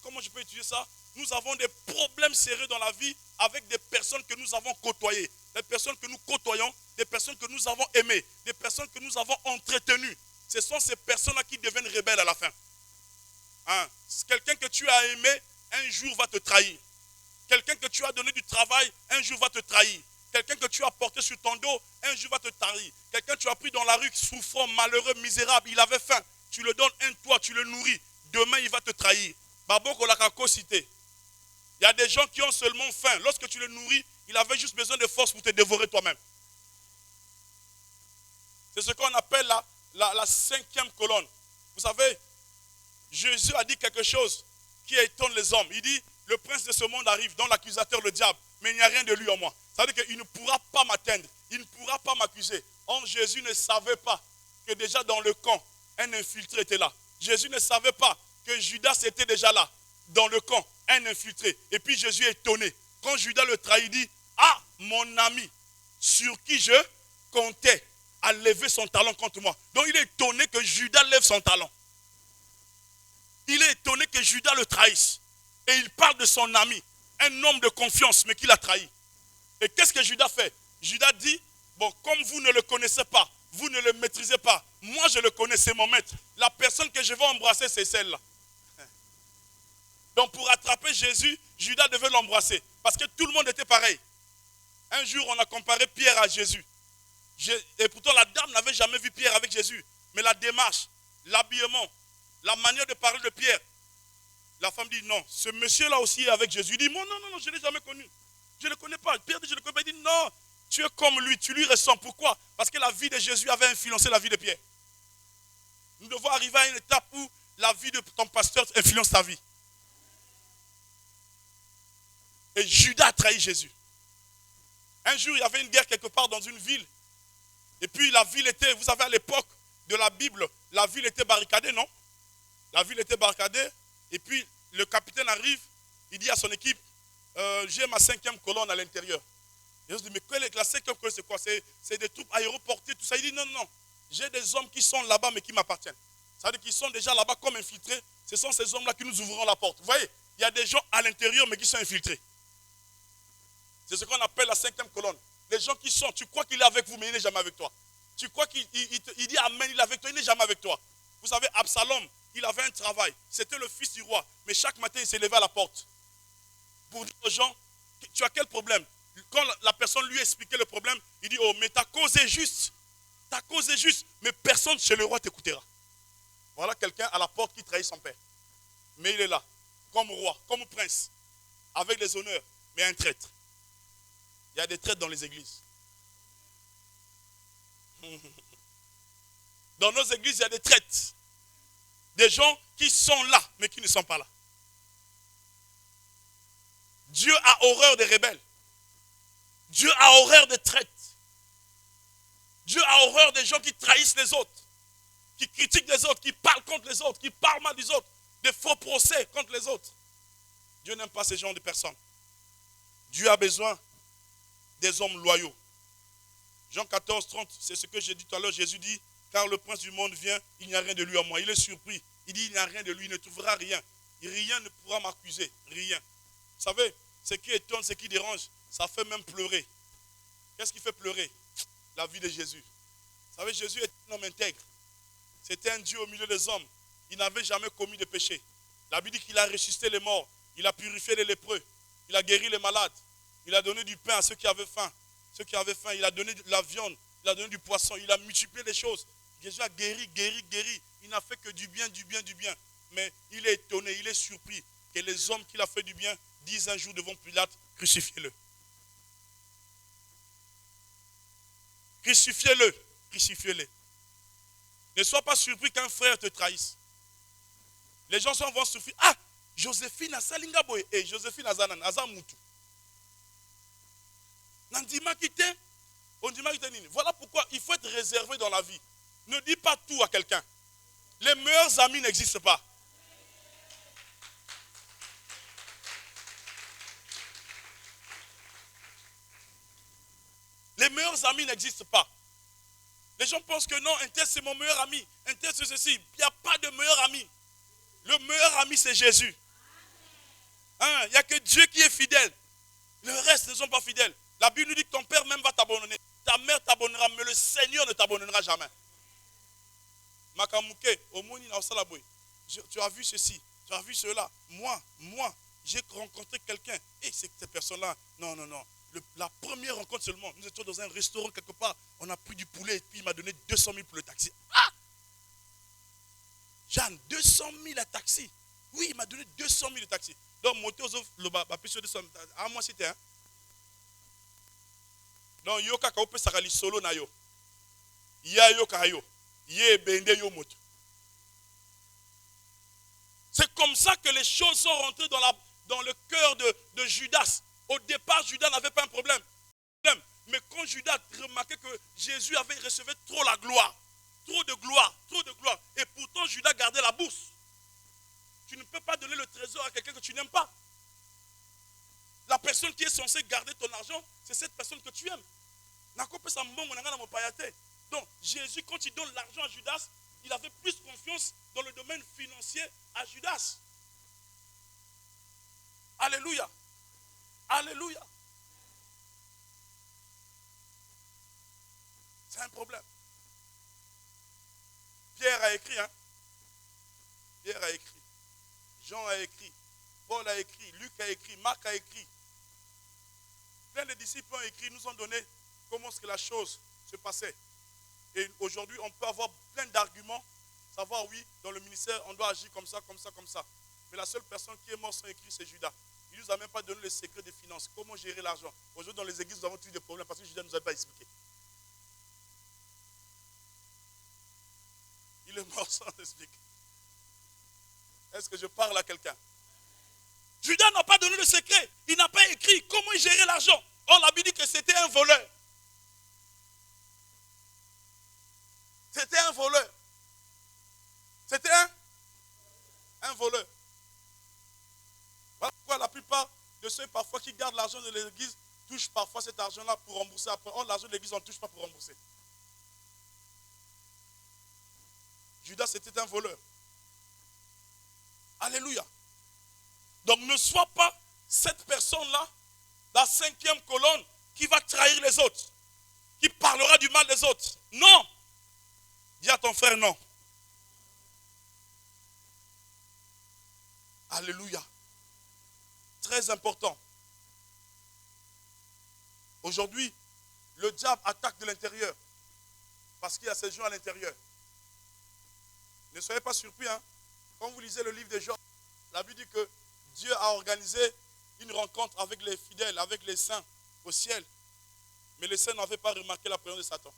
comment je peux utiliser ça? Nous avons des problèmes sérieux dans la vie avec des personnes que nous avons côtoyées, des personnes que nous côtoyons, des personnes que nous avons aimées, des personnes que nous avons entretenues. Ce sont ces personnes-là qui deviennent rebelles à la fin. Hein? Quelqu'un que tu as aimé, un jour va te trahir. Quelqu'un que tu as donné du travail, un jour va te trahir. Quelqu'un que tu as porté sur ton dos, un jour va te trahir. Quelqu'un que tu as pris dans la rue, souffrant, malheureux, misérable, il avait faim. Tu le donnes un toit, tu le nourris. Demain, il va te trahir. Baboko Lakako cité. Il y a des gens qui ont seulement faim. Lorsque tu le nourris, il avait juste besoin de force pour te dévorer toi-même. C'est ce qu'on appelle la cinquième colonne. Vous savez, Jésus a dit quelque chose qui étonne les hommes. Il dit, le prince de ce monde arrive, dont l'accusateur, le diable, mais il n'y a rien de lui en moi. Ça veut dire qu'il ne pourra pas m'atteindre, il ne pourra pas m'accuser. Or, Jésus ne savait pas que déjà dans le camp, un infiltré était là. Jésus ne savait pas que Judas était déjà là, dans le camp, un infiltré. Et puis Jésus est étonné. Quand Judas le trahit, il dit, ah, mon ami, sur qui je comptais, a levé son talon contre moi. Donc il est étonné que Judas lève son talon. Il est étonné que Judas le trahisse. Et il parle de son ami, un homme de confiance, mais qui l'a trahi. Et qu'est-ce que Judas fait? Judas dit, bon, comme vous ne le connaissez pas, vous ne le maîtrisez pas, moi je le connais, c'est mon maître. La personne que je vais embrasser, c'est celle-là. Donc pour attraper Jésus, Judas devait l'embrasser. Parce que tout le monde était pareil. Un jour, on a comparé Pierre à Jésus. Et pourtant, la dame n'avait jamais vu Pierre avec Jésus. Mais la démarche, l'habillement, la manière de parler de Pierre. La femme dit non, ce monsieur-là aussi est avec Jésus. Il dit non, je ne l'ai jamais connu. Je ne le connais pas. Pierre dit je ne le connais pas. Il dit non, tu es comme lui, tu lui ressembles. Pourquoi? Parce que la vie de Jésus avait influencé la vie de Pierre. Nous devons arriver à une étape où la vie de ton pasteur influence ta vie. Et Judas a trahi Jésus. Un jour, il y avait une guerre quelque part dans une ville. Et puis la ville était, vous savez, à l'époque de la Bible, la ville était barricadée, non? La ville était barricadée. Et puis le capitaine arrive, il dit à son équipe, j'ai ma cinquième colonne à l'intérieur. Et on se dit, mais la cinquième colonne, c'est quoi? C'est des troupes aéroportées, tout ça. Il dit, non, j'ai des hommes qui sont là-bas, mais qui m'appartiennent. Ça veut dire qu'ils sont déjà là-bas comme infiltrés. Ce sont ces hommes-là qui nous ouvriront la porte. Vous voyez, il y a des gens à l'intérieur, mais qui sont infiltrés. C'est ce qu'on appelle la cinquième colonne. Les gens qui sont, tu crois qu'il est avec vous, mais il n'est jamais avec toi. Tu crois qu'il dit Amen, il est avec toi, il n'est jamais avec toi. Vous savez, Absalom, il avait un travail. C'était le fils du roi. Mais chaque matin, il s'est levé à la porte. Pour dire aux gens, tu as quel problème? Quand la personne lui expliquait le problème, il dit, oh, mais ta cause est juste. Ta cause est juste. Mais personne chez le roi t'écoutera. Voilà quelqu'un à la porte qui trahit son père. Mais il est là, comme roi, comme prince, avec les honneurs, mais un traître. Il y a des traîtres dans les églises. Dans nos églises, il y a des traîtres. Des gens qui sont là, mais qui ne sont pas là. Dieu a horreur des rebelles. Dieu a horreur des traîtres. Dieu a horreur des gens qui trahissent les autres, qui critiquent les autres, qui parlent contre les autres, qui parlent mal des autres, des faux procès contre les autres. Dieu n'aime pas ces gens de personnes. Dieu a besoin des hommes loyaux. Jean 14, 30, c'est ce que j'ai dit tout à l'heure. Jésus dit, car le prince du monde vient, il n'y a rien de lui en moi. Il est surpris. Il dit, il n'y a rien de lui, il ne trouvera rien. Rien ne pourra m'accuser, rien. Vous savez, ce qui étonne, ce qui dérange, ça fait même pleurer. Qu'est-ce qui fait pleurer? la vie de Jésus. Vous savez, Jésus était un homme intègre. C'était un Dieu au milieu des hommes. Il n'avait jamais commis de péché. La Bible dit qu'il a ressuscité les morts. Il a purifié les lépreux. Il a guéri les malades. Il a donné du pain à ceux qui avaient faim. Ceux qui avaient faim, il a donné de la viande. Il a donné du poisson. Il a multiplié les choses. Jésus a guéri. Il n'a fait que du bien. Mais il est étonné, il est surpris que les hommes qu'il a fait du bien disent un jour devant Pilate, crucifiez-le. Crucifiez-le. Ne sois pas surpris qu'un frère te trahisse. Les gens vont souffrir. Ah, Joséphine a salinga boy. Et Joséphine a zamutu. Nandima kite. Voilà pourquoi il faut être réservé dans la vie. Ne dis pas tout à quelqu'un. Les meilleurs amis n'existent pas. Les meilleurs amis n'existent pas. Les gens pensent que non, un tel c'est mon meilleur ami, un tel c'est ceci. Il n'y a pas de meilleur ami. Le meilleur ami c'est Jésus. Hein, il n'y a que Dieu qui est fidèle. Le reste ne sont pas fidèles. La Bible nous dit que ton père même va t'abandonner. Ta mère t'abandonnera, mais le Seigneur ne t'abandonnera jamais. Makamuke, Omoni na Osalaboy. Tu as vu ceci, tu as vu cela. Moi, j'ai rencontré quelqu'un. Et c'est cette personne-là. Non. La première rencontre seulement, nous étions dans un restaurant quelque part, on a pris du poulet et puis il m'a donné 200 000 pour le taxi. Ah! Jeanne, 200 000 à taxi. Oui, il m'a donné 200 000 de taxi. Donc, monter aux offres, le bas, sur 200 000. Ah, moi, c'était un. Donc, yo kaka ope sakali solo na yo. Ya yo kayo. Ye bende yo moto. C'est comme ça que les choses sont rentrées dans le cœur de Judas. Au départ, Judas n'avait pas un problème. Mais quand Judas remarquait que Jésus avait reçu trop la gloire, trop de gloire, et pourtant Judas gardait la bourse. Tu ne peux pas donner le trésor à quelqu'un que tu n'aimes pas. La personne qui est censée garder ton argent, c'est cette personne que tu aimes. Donc Jésus, quand il donne l'argent à Judas, il avait plus confiance dans le domaine financier à Judas. Alléluia. Alléluia. C'est un problème. Pierre a écrit, hein? Pierre a écrit. Jean a écrit. Paul a écrit. Luc a écrit. Marc a écrit. Plein de disciples ont écrit, nous ont donné comment est-ce que la chose se passait. Et aujourd'hui, on peut avoir plein d'arguments, savoir oui, dans le ministère, on doit agir comme ça. Mais la seule personne qui est morte sans écrit, c'est Judas. Il ne nous a même pas donné le secret des finances, comment gérer l'argent. Aujourd'hui, dans les églises, nous avons tous des problèmes parce que Judas ne nous a pas expliqué. Il est mort sans expliquer. Est-ce que je parle à quelqu'un? Judas n'a pas donné le secret. Il n'a pas écrit comment il gérait l'argent. On a dit que c'était un voleur. C'était un voleur. C'était un voleur. Voilà pourquoi la plupart de ceux parfois qui gardent l'argent de l'église touchent parfois cet argent-là pour rembourser après. Or, l'argent de l'église, on ne touche pas pour rembourser. Judas, c'était un voleur. Alléluia. Donc ne sois pas cette personne-là, la 5e colonne, qui va trahir les autres, qui parlera du mal des autres. Non. Dis à ton frère non. Alléluia. Très important. Aujourd'hui, le diable attaque de l'intérieur. Parce qu'il y a ces gens à l'intérieur. Ne soyez pas surpris, hein. Quand vous lisez le livre de Job, la Bible dit que Dieu a organisé une rencontre avec les fidèles, avec les saints au ciel. Mais les saints n'avaient pas remarqué la présence de Satan.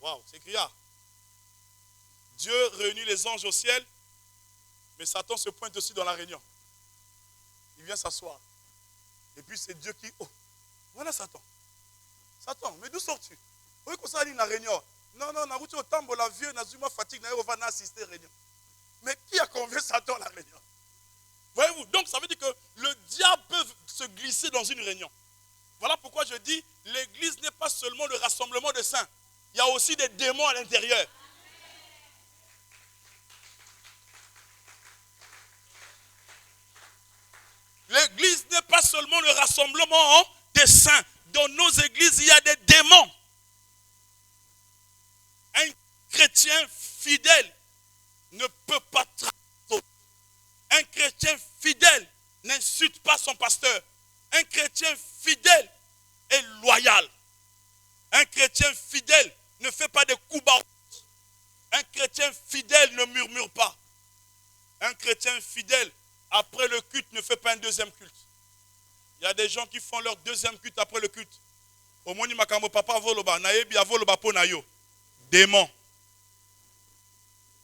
Waouh, c'est criard. Dieu réunit les anges au ciel, mais Satan se pointe aussi dans la réunion. Il vient s'asseoir. Et puis c'est Dieu qui... Oh, voilà Satan. Satan, mais d'où sors-tu? Oui, qu'on s'allie dans la réunion. Non, Naruto, au temps, la vieux, Nazuma fatigue, on va assister à la réunion. Mais qui a convié Satan à la réunion? Voyez-vous, donc ça veut dire que le diable peut se glisser dans une réunion. Voilà pourquoi je dis, l'église n'est pas seulement le rassemblement des saints. Il y a aussi des démons à l'intérieur. L'église n'est pas seulement le rassemblement des saints. Dans nos églises, il y a des démons. fidèle ne peut pas trahir. Un chrétien fidèle n'insulte pas son pasteur. Un chrétien fidèle est loyal. Un chrétien fidèle ne fait pas de coups bas. Un chrétien fidèle ne murmure pas. Un chrétien fidèle, après le culte, ne fait pas un deuxième culte. Il y a des gens qui font leur deuxième culte après le culte. Au moins, makambo papa voloba, naebi avoloba po na yo. Démon.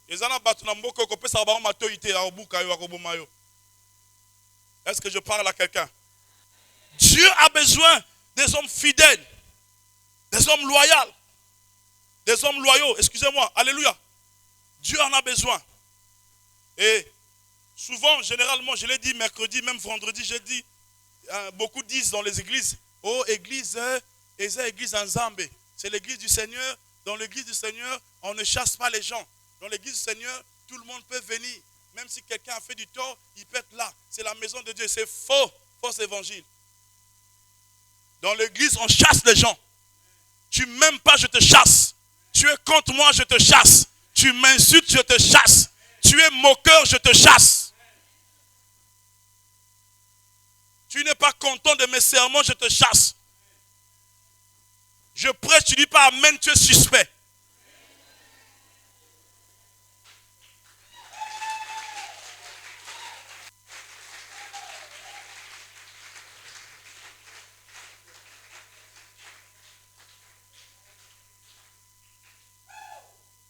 Est-ce que je parle à quelqu'un? Dieu a besoin des hommes fidèles, des hommes loyaux, des hommes loyaux, excusez-moi, alléluia. Dieu en a besoin. Et souvent, généralement, je l'ai dit mercredi, même vendredi, j'ai dit, beaucoup disent dans les églises, oh, église, église en Zambé, c'est l'église du Seigneur. Dans l'église du Seigneur, on ne chasse pas les gens. Dans l'église du Seigneur, tout le monde peut venir. Même si quelqu'un a fait du tort, il peut être là. C'est la maison de Dieu. C'est faux, faux évangile. Dans l'église, on chasse les gens. Tu m'aimes pas, je te chasse. Tu es contre moi, je te chasse. Tu m'insultes, je te chasse. Tu es moqueur, je te chasse. Tu n'es pas content de mes sermons, je te chasse. Je prêche, tu dis pas amen, tu es suspect.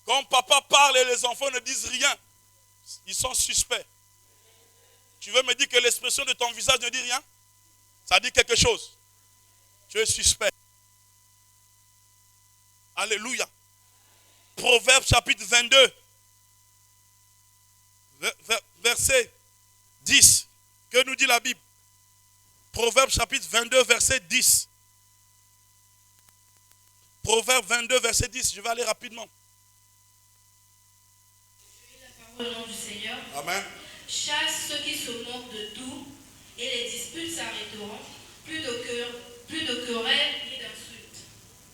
Quand papa parle et les enfants ne disent rien, ils sont suspects. Tu veux me dire que l'expression de ton visage ne dit rien? Ça dit quelque chose. Tu es suspect. Alléluia. Proverbe chapitre 22, verset 10. Que nous dit la Bible? Proverbe chapitre 22, verset 10. Proverbe 22, verset 10. Je vais aller rapidement. Au nom du Seigneur. Amen. Chasse ceux qui se moquent de tout et les disputes s'arrêteront. Plus de querelles ni d'insultes.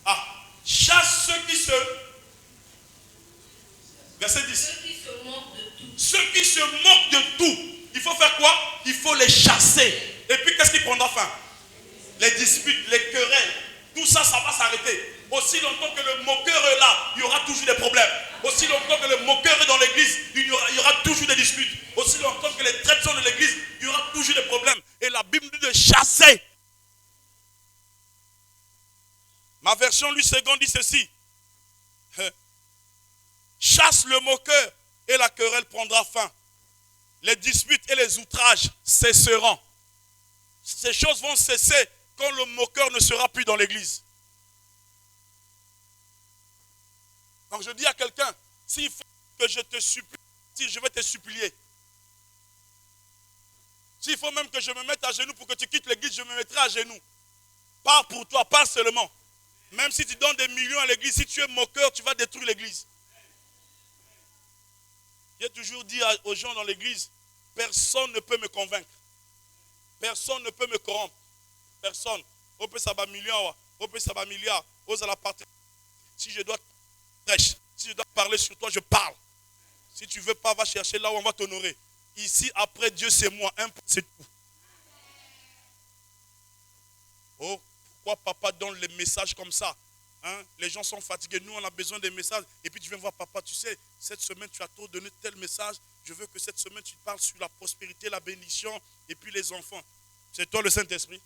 Ah, chasse ceux qui se... Verset 10. Ceux qui se moquent de tout. Ceux qui se moquent de tout. Il faut faire quoi? Il faut les chasser. Et puis qu'est-ce qui prendra fin? Les disputes, les querelles. Tout ça, ça va s'arrêter. Aussi longtemps que le moqueur est là, il y aura toujours des problèmes. Aussi longtemps que le moqueur est dans l'église, il y aura toujours des disputes. Aussi longtemps que les traîtres sont dans l'église, il y aura toujours des problèmes. Et la Bible dit de chasser. Ma version lui seconde dit ceci. Chasse le moqueur et la querelle prendra fin. Les disputes et les outrages cesseront. Ces choses vont cesser quand le moqueur ne sera plus dans l'église. Donc je dis à quelqu'un, s'il faut que je te supplie, si je vais te supplier. S'il faut même que je me mette à genoux pour que tu quittes l'église, je me mettrai à genoux. Pas pour toi, pas seulement. Même si tu donnes des millions à l'église, si tu es moqueur, tu vas détruire l'église. J'ai toujours dit aux gens dans l'église, personne ne peut me convaincre. Personne ne peut me corrompre. Personne. On peut savoir million, on peut savoir milliard, ose à la partie. Si je dois prêcher, si je dois parler sur toi, je parle. Si tu ne veux pas, va chercher là où on va t'honorer. Ici, après Dieu, c'est moi. C'est tout. Oh, pourquoi papa donne les messages comme ça? Hein? Les gens sont fatigués. Nous, on a besoin des messages. Et puis tu viens voir papa, tu sais, cette semaine, tu as trop donné tel message. Je veux que cette semaine, tu parles sur la prospérité, la bénédiction et puis les enfants. C'est toi le Saint-Esprit?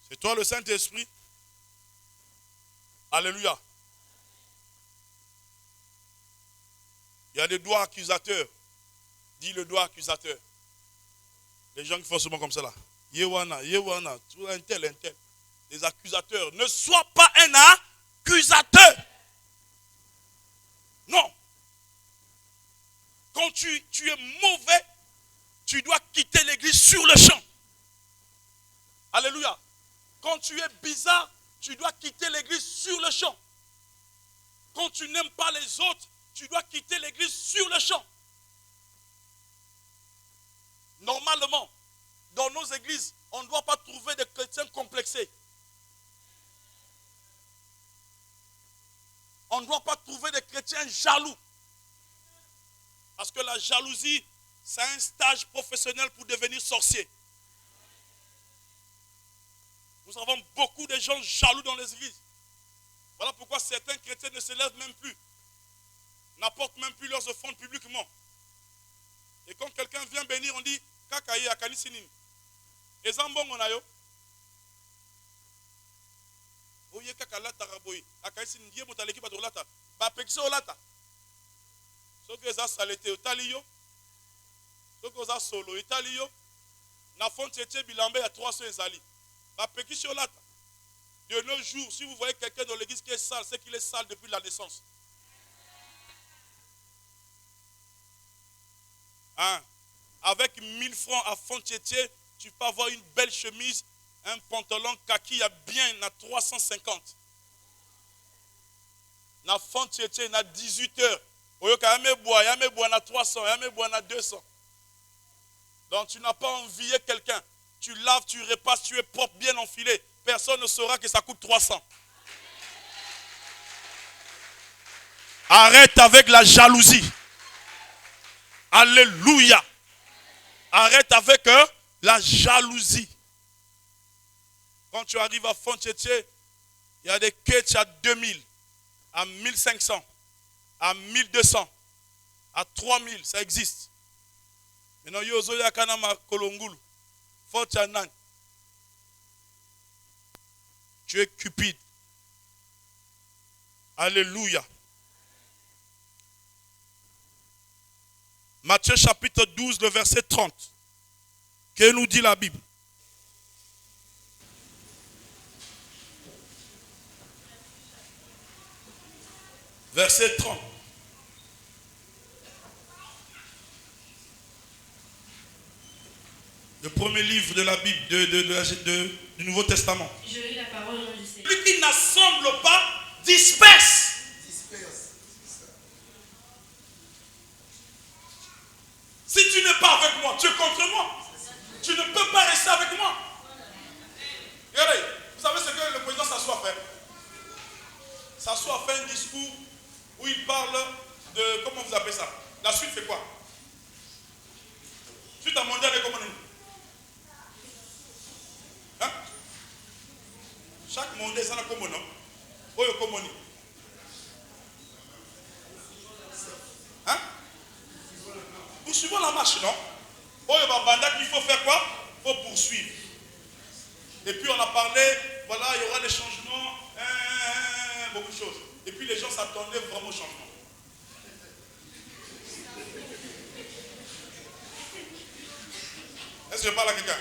C'est toi le Saint-Esprit? Alléluia. Il y a des doigts accusateurs. Dis le doigt accusateur. Les gens qui font souvent comme ça là. Yewana, Yewana, un tel, un tel. Les accusateurs. Ne sois pas un accusateur. Non. Quand tu es mauvais, tu dois quitter l'église sur le champ. Alléluia. Quand tu es bizarre, tu dois quitter l'église sur le champ. Quand tu n'aimes pas les autres, tu dois quitter l'église sur le champ. Normalement, dans nos églises, on ne doit pas trouver des chrétiens complexés. On ne doit pas trouver des chrétiens jaloux. Parce que la jalousie, c'est un stage professionnel pour devenir sorcier. Nous avons beaucoup de gens jaloux dans les églises. Voilà pourquoi certains chrétiens ne se lèvent même plus. N'apportent même plus leurs offrandes publiquement. Et quand quelqu'un vient bénir, on dit Kakaye akani sinini. Et zambon on a yo. Oye kakala taraboy. Akani sinini die motaleki batolata. Ba pekisa olata. Soki eza salete otali yo. Soki oza solo etali yo. Na fonte bilambe ya 300 ezali. Ba pekisa olata. De nos jours, si vous voyez quelqu'un dans l'église qui est sale, c'est qu'il est sale depuis la naissance. Hein? Avec 1000 francs à Fontietier, tu peux avoir une belle chemise, un pantalon kaki à bien à 350. Na Fontietier, na 18 heures. Oyoka yame bois na 300, yame bois na 200. Donc tu n'as pas envié quelqu'un. Tu laves, tu repasses, tu es propre, bien enfilé. Personne ne saura que ça coûte 300. Arrête avec la jalousie. Alléluia. Arrête avec la jalousie. Quand tu arrives à Fontietier, il y a des quêtes à 2000, à 1500, à 1200, à 3000, ça existe. Maintenant, yozo yakana ma kolongulu. Fontianan. Tu es cupide. Alléluia. Matthieu chapitre 12, le verset 30. Que nous dit la Bible? Verset 30. Le premier livre de la Bible, du Nouveau Testament. Je lis la parole au nom du Seigneur. Celui qui n'assemble pas, disperse. Si tu n'es pas avec moi, tu es contre moi. Tu ne peux pas rester avec moi. Regardez, vous savez ce que le président Sassou a fait? Sassou a fait un discours où il parle de, comment vous appelez ça? La suite c'est quoi? Suite à mondial économique. Hein? Chaque monde ça n'a comme nom. Oyo komoni. Hein? Poursuivons la marche, non? Oyo babanda qu'il faut faire quoi? Il faut poursuivre. Et puis on a parlé, voilà, il y aura des changements, beaucoup de choses. Et puis les gens s'attendaient vraiment au changement. Est-ce que je parle à quelqu'un?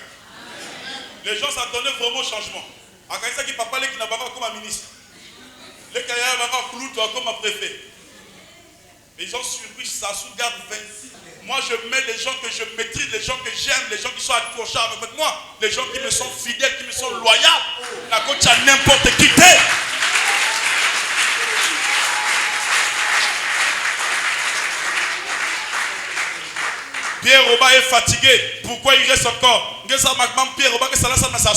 Les gens s'attendaient vraiment au changement. À quelqu'un qui papa qui n'a pas comme un ministre. Les Kaya va comme un préfet. Mais ils ont surpris, ça sous-garde 26. Moi je mets les gens que je maîtrise, les gens que j'aime, les gens qui sont accrochables avec moi, les gens qui me sont fidèles, qui me sont loyaux. La coach à n'importe qui t'es. Pierre Roba est fatigué. Pourquoi il reste encore? Pierre Roba, ça là, ça.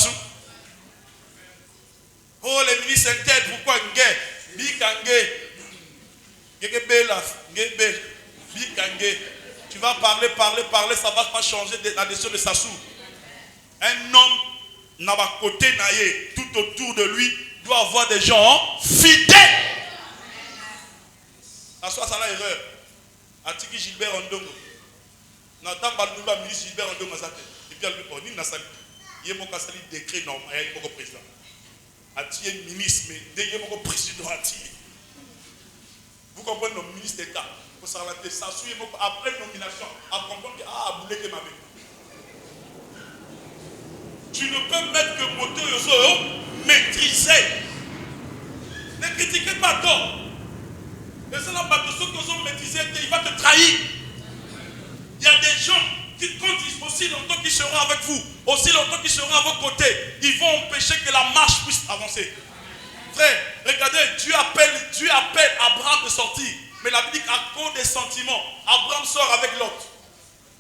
Oh, les ministres intègres, pourquoi Ngé? Bikangé. Bikangé. Tu vas parler, ça ne va pas changer la décision de Sassou. Un homme n'a pas côté naïe, tout autour de lui, doit avoir des gens fidèles. Sassou a ça erreur. Atiki Gilbert Ondongo. N'entends pas le ministre Gilbert Ondongo. Et puis il n'a pas sali décret normal, il y a président. Ati est ministre, mais dès qu'il y a un président, vous comprenez, nos ministres d'État. Après nomination, à comprendre que Aboulé qui m'a vu. Tu ne peux mettre que Moto Yozo maîtriser. Ne critiquez pas tort. Les gens qui ont maîtrisé, il va te trahir. Il y a des gens qui comptent aussi longtemps qu'ils seront avec vous, aussi longtemps qu'ils seront à vos côtés, ils vont empêcher que la marche puisse avancer. Frère, regardez, Dieu appelle Abraham de sortir. Mais la Bible dit qu'à cause des sentiments, Abraham sort avec Lot.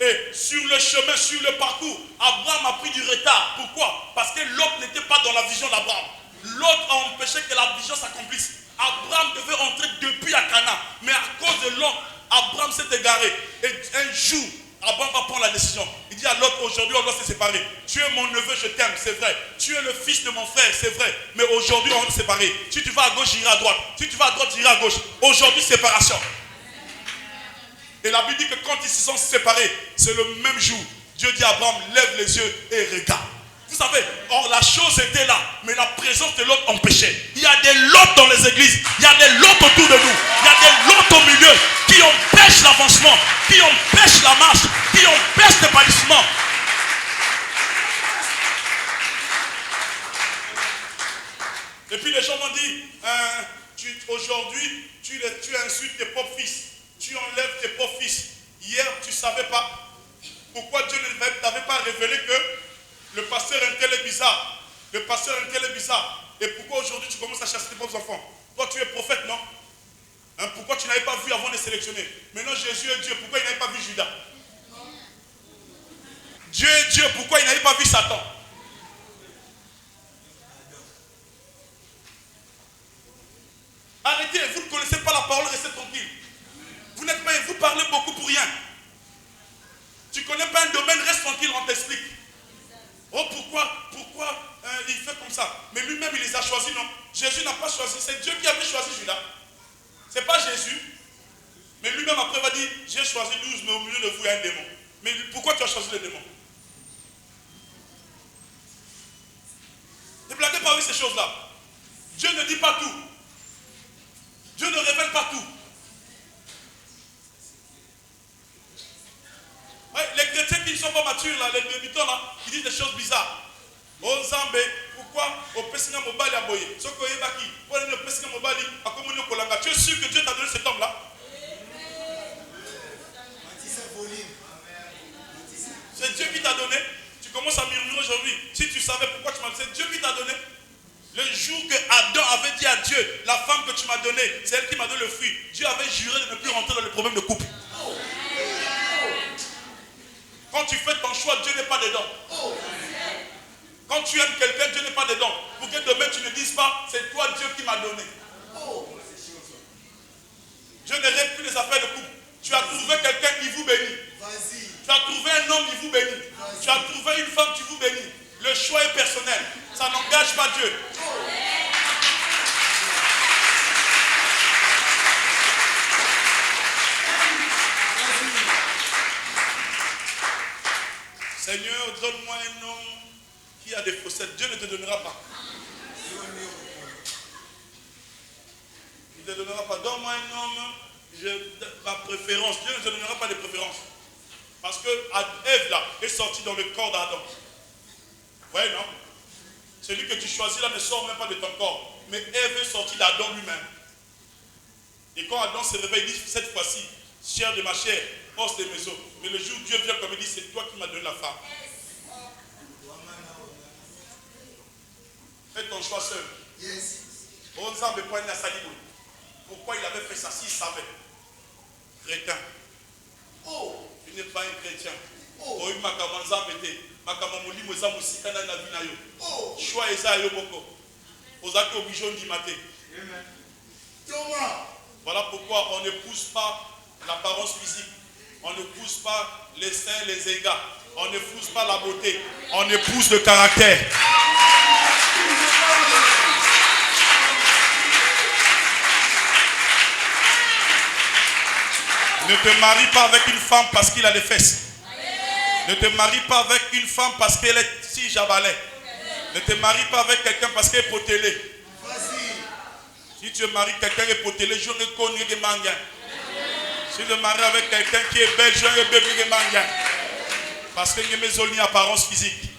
Et sur le chemin, sur le parcours, Abraham a pris du retard. Pourquoi? Parce que Lot n'était pas dans la vision d'Abraham. Lot a empêché que la vision s'accomplisse. Abraham devait entrer depuis à Cana. Mais à cause de l'homme, Abraham s'est égaré. Et un jour, Abraham va prendre la décision. Il dit à l'autre, aujourd'hui on doit se séparer. Tu es mon neveu, je t'aime, c'est vrai. Tu es le fils de mon frère, c'est vrai. Mais aujourd'hui on va se séparer. Si tu vas à gauche, j'irai à droite. Si tu vas à droite, j'irai à gauche. Aujourd'hui, séparation. Et la Bible dit que quand ils se sont séparés, c'est le même jour. Dieu dit à Abraham, lève les yeux et regarde. Vous savez, or la chose était là, mais la présence de l'autre empêchait. Il y a des lots dans les églises, il y a des lots autour de nous, il y a des lots au milieu qui empêchent l'avancement, qui empêchent la marche, qui empêchent l'épanouissement. Et puis les gens m'ont dit, aujourd'hui, tu insultes tes propres fils, tu enlèves tes propres fils. Hier, tu ne savais pas pourquoi Dieu ne t'avait pas révélé que le pasteur Intel est bizarre. Le pasteur Intel est bizarre. Et pourquoi aujourd'hui tu commences à chasser tes propres enfants? Toi tu es prophète, non? Pourquoi tu n'avais pas vu avant de sélectionner? Maintenant Jésus est Dieu, pourquoi il n'avait pas vu Judas? Dieu est Dieu, pourquoi il n'avait pas vu Satan? Arrêtez, vous ne connaissez pas la parole, restez tranquille. Vous n'êtes pas, vous parlez beaucoup pour rien. Tu ne connais pas un domaine, reste tranquille, on t'explique. Oh, pourquoi il fait comme ça? Mais lui-même, il les a choisis, non? Jésus n'a pas choisi, c'est Dieu qui avait choisi Judas. Ce n'est pas Jésus. Mais lui-même, après, va dire, j'ai choisi 12, mais au milieu de vous, il y a un démon. Mais pourquoi tu as choisi le démon? Ne blaguez pas avec ces choses-là. Dieu ne dit pas tout. Dieu ne révèle pas tout. Ouais, les chrétiens qui ne sont pas matures, là, les débutants, là, qui disent des choses bizarres. Oh Zambé, pourquoi au Pessinga Mobali a boyé? Ce que est baki, pour aller au Pessinga Mobali, à Communio Kolanga. Tu es sûr que Dieu t'a donné cet homme-là? C'est Dieu qui t'a donné. Tu commences à murmurer aujourd'hui. Si tu savais pourquoi tu m'as dit, c'est Dieu qui t'a donné. Le jour que Adam avait dit à Dieu, la femme que tu m'as donnée, c'est elle qui m'a donné le fruit. Dieu avait juré de ne plus rentrer dans le problème de couple. Quand tu fais ton choix, Dieu n'est pas dedans. Quand tu aimes quelqu'un, Dieu n'est pas dedans. Pour que demain tu ne dises pas, c'est toi Dieu qui m'a donné. Dieu ne règle plus les affaires de couple. Tu as trouvé quelqu'un qui vous bénit. Tu as trouvé un homme qui vous bénit. Tu as trouvé une femme qui vous bénit. Le choix est personnel. Ça n'engage pas Dieu. Seigneur, donne-moi un homme qui a des faussettes. Dieu ne te donnera pas. Il ne te donnera pas. Donne-moi un homme, ma préférence. Dieu ne te donnera pas de préférence. Parce que Ève là est sortie dans le corps d'Adam. Ouais, non? Celui que tu choisis là ne sort même pas de ton corps. Mais Ève est sortie d'Adam lui-même. Et quand Adam se réveille, il dit cette fois-ci, chair de ma chair, os de mes os. Mais le jour où Dieu vient comme il dit, c'est toi qui m'as donné la femme. Fais ton choix seul. Yes. Pourquoi il avait fait ça s'il savait? Crétin. Oh. Il n'est pas un chrétien. Oh. Oh. Choix eza yoboko. Ozaki obijon di maté. Voilà pourquoi on n'épouse pas l'apparence physique. On n'épouse pas les seins, les égats. On n'épouse pas la beauté. On épouse le caractère. Ne te marie pas avec une femme parce qu'il a des fesses. Ne te marie pas avec une femme parce qu'elle est si jabalais. Ne te marie pas avec quelqu'un parce qu'elle est potelée. Si tu maries quelqu'un qui est potelé, je ne connais que manga. Si tu te maries avec quelqu'un qui est belle, je ne connais que manga. Parce qu'il y a mes apparence physique.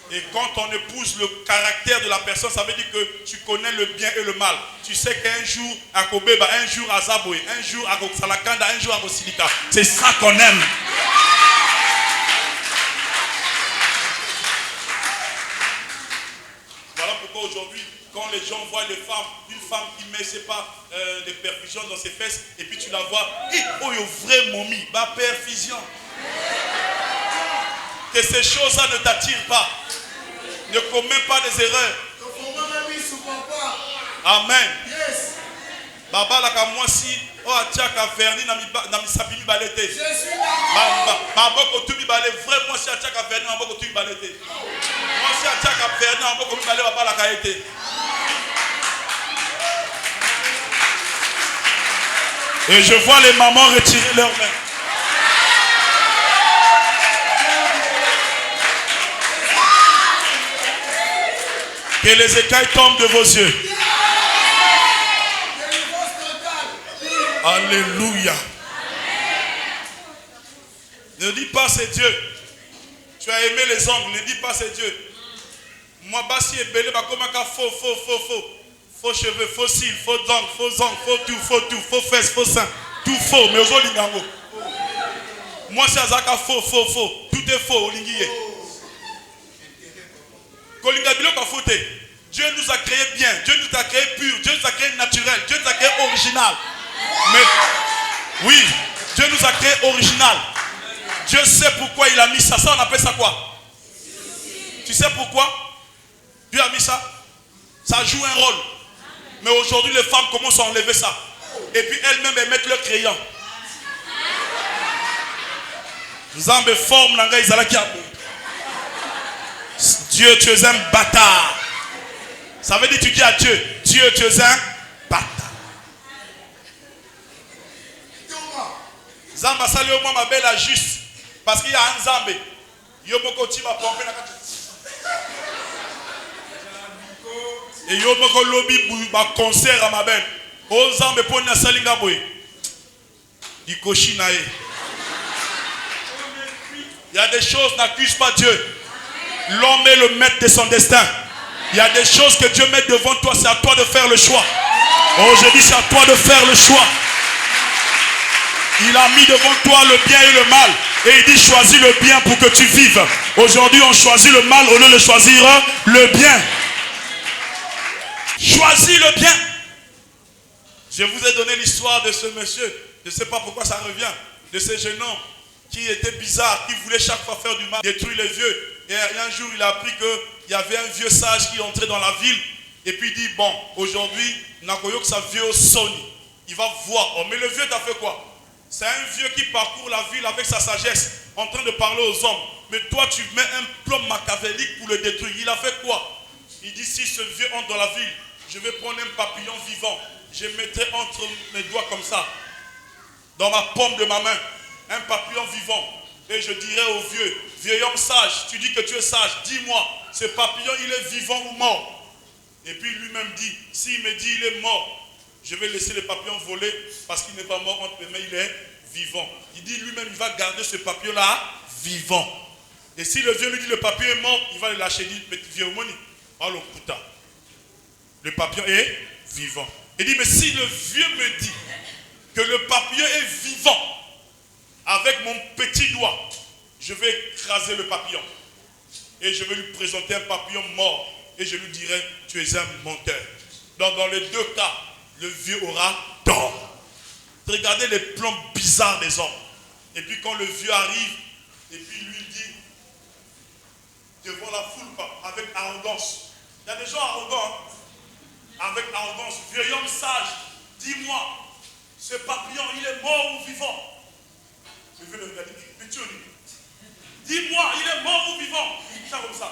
Et quand on épouse le caractère de la personne, ça veut dire que tu connais le bien et le mal. Tu sais qu'un jour à Kobeba, un jour à Zaboué, un jour à Salakanda, un jour à Rosilika. C'est ça qu'on aime. Voilà pourquoi aujourd'hui, quand les gens voient une femme qui met, je sais pas, des perfusions dans ses fesses, et puis tu la vois, oh, il y a vrai momie, ma perfusion. Que ces choses-là ne t'attirent pas. Ne commets pas des erreurs. Amen. Baba la kamwasi o atiaka verni na misapi mibale te. Maboko tu mibale vrai mwasi atiaka verni na maboko tu mibale te. Mwasi atiaka verni na maboko mibale baba la ka ete. Et je vois les mamans retirer leurs mains. Que les écailles tombent de vos yeux. Alléluia. Ne dis pas c'est Dieu. Tu as aimé les ongles. Ne dis pas c'est Dieu. Moi, Bassi et Belé, comme un faux. Faux cheveux, faux cils, faux ongles, faux tout, faux fesses, faux seins. Tout faux. Mais aujourd'hui, moi, c'est Azaka faux. Tout est faux. Dieu nous a créé bien. Dieu nous a créé pur. Dieu nous a créé naturel. Dieu nous a créé original. Mais oui, Dieu nous a créé original. Dieu sait pourquoi il a mis ça. Ça, on appelle ça quoi? Tu sais pourquoi Dieu a mis ça? Ça joue un rôle. Mais aujourd'hui, les femmes commencent à enlever ça. Et puis elles-mêmes, elles mettent leur crayon. Nzambe forme l'anga izalaki. Dieu, tu es un bâtard. Ça veut dire tu dis à Dieu, Dieu, tu es un bâtard. Zamba sali au moins ma belle à juste. Parce qu'il y a un Zambé. Yomoko tiba pompe na kati. Et yomoko lobby ba concert à ma belle. O Zambé pour na salinga boy. Ikoshi nae. Il y a des choses, n'accuse pas Dieu. L'homme est le maître de son destin. Il y a des choses que Dieu met devant toi, c'est à toi de faire le choix. Oh, je dis c'est à toi de faire le choix. Il a mis devant toi le bien et le mal. Et il dit choisis le bien pour que tu vives. Aujourd'hui, on choisit le mal au lieu de choisir le bien. Choisis le bien. Je vous ai donné l'histoire de ce monsieur. Je ne sais pas pourquoi ça revient. De ce jeune homme qui était bizarre, qui voulait chaque fois faire du mal, détruire les vieux. Et un jour, il a appris qu'il y avait un vieux sage qui entrait dans la ville. Et puis il dit, bon, aujourd'hui, Nakoyok sa vieux au Sony. Il va voir. Oh, mais le vieux t'a fait quoi? C'est un vieux qui parcourt la ville avec sa sagesse, en train de parler aux hommes. Mais toi, tu mets un plan machiavélique pour le détruire. Il a fait quoi? Il dit, si ce vieux entre dans la ville, je vais prendre un papillon vivant. Je mettrai entre mes doigts comme ça, dans ma paume de ma main, un papillon vivant. Et je dirai au vieux, vieil homme sage, tu dis que tu es sage, dis-moi, ce papillon, il est vivant ou mort? Et puis lui-même dit, s'il me dit il est mort, je vais laisser le papillon voler parce qu'il n'est pas mort entre mes mains, il est vivant. Il dit lui-même, il va garder ce papillon-là vivant. Et si le vieux lui dit le papillon est mort, il va le lâcher. Il dit, vieux moni, alors putain, le papillon est vivant. Il dit, mais si le vieux me dit que le papillon est vivant, avec mon petit doigt, je vais écraser le papillon. Et je vais lui présenter un papillon mort. Et je lui dirai, tu es un menteur. Donc dans les deux cas, le vieux aura tort. Regardez les plans bizarres des hommes. Et puis quand le vieux arrive, et puis lui dit, devant la foule, avec arrogance. Il y a des gens arrogants. Avec arrogance. Vieux homme sage, dis-moi, ce papillon, il est mort ou vivant? Je vais le regarder. Dis-moi, il est mort ou vivant? Ça comme ça.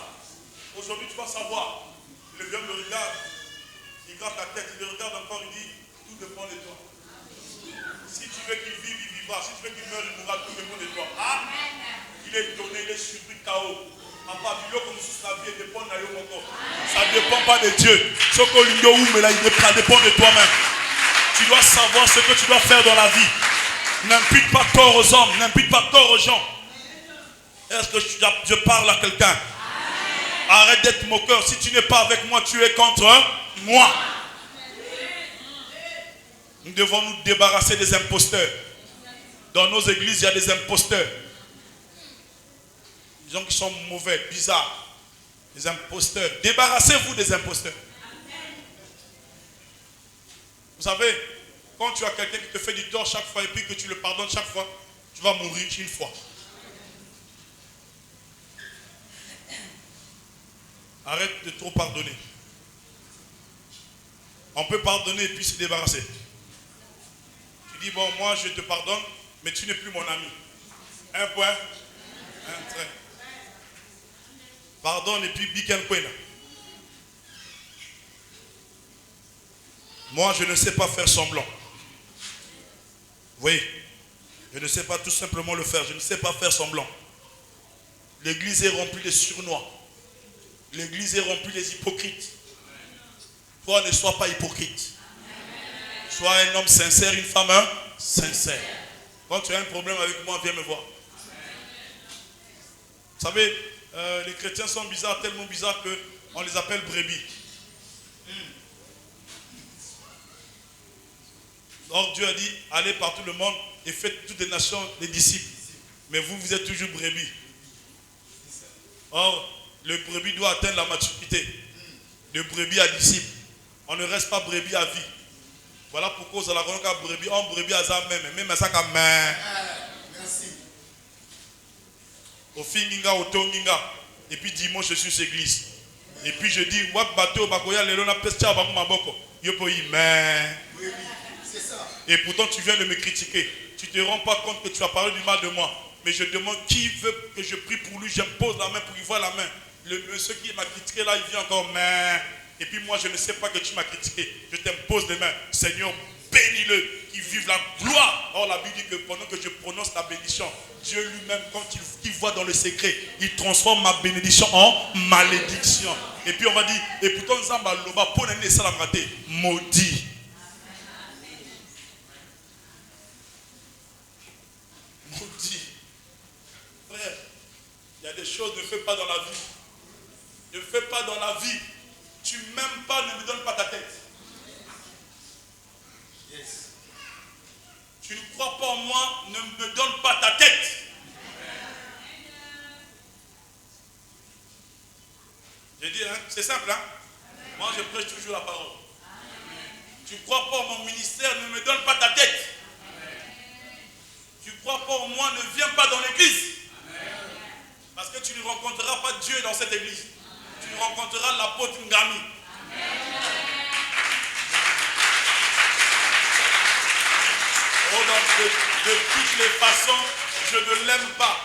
Aujourd'hui, tu vas savoir. Le vieux me regarde. Il gratte la tête. Il le regarde encore. Il dit, tout dépend de toi. Si tu veux qu'il vive, il vivra. Si tu veux qu'il meure, il mourra. Tout dépend de toi. Ah? Il est donné, il est surpris KO. Ça ne dépend pas de Dieu. Ça dépend de toi-même. Tu dois savoir ce que tu dois faire dans la vie. N'impute pas tort aux hommes, n'impute pas tort aux gens. Est-ce que je parle à quelqu'un? Arrête d'être moqueur. Si tu n'es pas avec moi, tu es contre moi. Nous devons nous débarrasser des imposteurs. Dans nos églises, il y a des imposteurs. Des gens qui sont mauvais, bizarres. Des imposteurs. Débarrassez-vous des imposteurs. Vous savez, quand tu as quelqu'un qui te fait du tort chaque fois et puis que tu le pardonnes chaque fois, tu vas mourir une fois. Arrête de trop pardonner. On peut pardonner et puis se débarrasser. dit, bon, moi je te pardonne, mais tu n'es plus mon ami. Un point, un trait. Pardonne et puis biquel point. Moi, je ne sais pas faire semblant. Oui, je ne sais pas tout simplement le faire. Je ne sais pas faire semblant. L'église est remplie de surnois. L'église est remplie des hypocrites. Toi, ne sois pas hypocrite. Sois un homme sincère, une femme sincère. Quand tu as un problème avec moi, viens me voir. Vous savez, les chrétiens sont bizarres, tellement bizarres qu'on les appelle brebis. Or Dieu a dit, allez par tout le monde et faites toutes les nations des disciples. Mais vous, vous êtes toujours brebis. Or, le brebis doit atteindre la maturité. De brebis à disciple. On ne reste pas brebis à vie. Voilà pourquoi vous allez avoir un brebis, on brebis à ça même à ça comme merci. Au finginga, au tonginga. Et puis dimanche, je suis sur l'église. Et puis je dis, wap bateau, bakoya, lelona pestia, bakou maboko. Yopo mais. Et pourtant tu viens de me critiquer. Tu ne te rends pas compte que tu as parlé du mal de moi. Mais je demande qui veut que je prie pour lui. J'impose la main pour qu'il voie la main. Le monsieur qui m'a critiqué là, il vient encore mais. Et puis moi je ne sais pas que tu m'as critiqué. Je t'impose les mains. Seigneur, bénis-le. Qu'il vive la gloire. Or la Bible dit que pendant que je prononce la bénédiction, Dieu lui-même, quand il voit dans le secret, il transforme ma bénédiction en malédiction. Et puis on va dire, et pourtant Zamba Loba, pour l'année salamate, maudit. Maudit. Frère, il y a des choses que ne fais pas dans la vie. Ne fais pas dans la vie. Tu m'aimes pas, ne me donne pas ta tête. Yes. Tu ne crois pas en moi, ne me donne pas ta tête. J'ai dit, hein, c'est simple, hein? Moi, je prêche toujours la parole. Tu ne crois pas en mon ministère, ne me donne pas ta tête. Tu ne crois pas en moi, ne viens pas dans l'église. Parce que tu ne rencontreras pas Dieu dans cette église. Tu rencontreras l'apôtre Ngami. Oh, donc, de toutes les façons, je ne l'aime pas.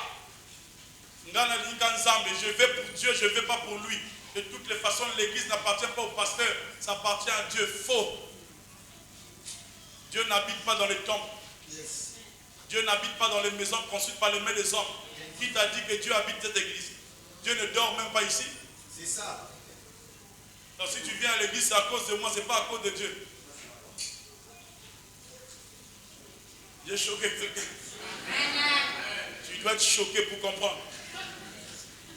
Je vais pour Dieu, je ne vais pas pour lui. De toutes les façons, l'église n'appartient pas au pasteur, ça appartient à Dieu. Faux. Dieu n'habite pas dans les temples. Yes. Dieu n'habite pas dans les maisons construites par les mains des hommes. Qui t'a dit que Dieu habite cette église? Dieu ne dort même pas ici. C'est ça. Donc si tu viens à l'église, c'est à cause de moi, c'est pas à cause de Dieu. J'ai choqué quelqu'un. Tu dois être choqué pour comprendre.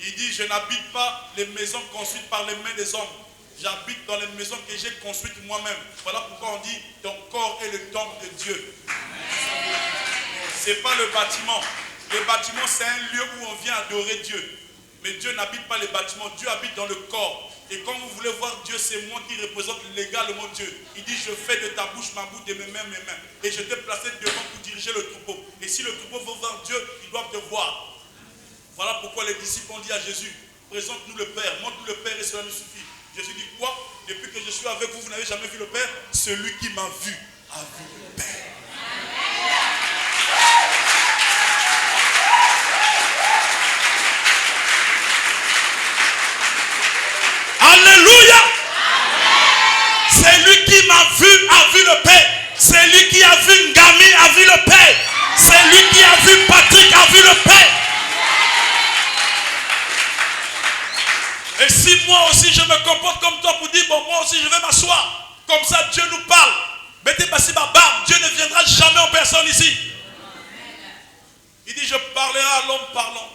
Il dit, je n'habite pas les maisons construites par les mains des hommes. J'habite dans les maisons que j'ai construites moi-même. Voilà pourquoi on dit, ton corps est le temple de Dieu. Ce n'est pas le bâtiment. Le bâtiment, c'est un lieu où on vient adorer Dieu. Mais Dieu n'habite pas les bâtiments. Dieu habite dans le corps. Et quand vous voulez voir Dieu, c'est moi qui représente légalement Dieu. Il dit, je fais de ta bouche ma bouche, de mes mains mes mains. Et je t'ai placé devant pour diriger le troupeau. Et si le troupeau veut voir Dieu, ils doivent te voir. Voilà pourquoi les disciples ont dit à Jésus, présente-nous le Père, montre-nous le Père et cela nous suffit. Jésus dit quoi? Depuis que je suis avec vous, vous n'avez jamais vu le Père? Celui qui m'a vu a vu le Père. Alléluia! C'est lui qui m'a vu a vu le Père. C'est lui qui a vu Ngami a vu le Père. C'est lui qui a vu Patrick a vu le Père. Et si moi aussi je me comporte comme toi pour dire, bon, moi aussi je vais m'asseoir. Comme ça Dieu nous parle. Mettez passer ma barbe. Dieu ne viendra jamais en personne ici. Il dit, je parlerai à l'homme parlant.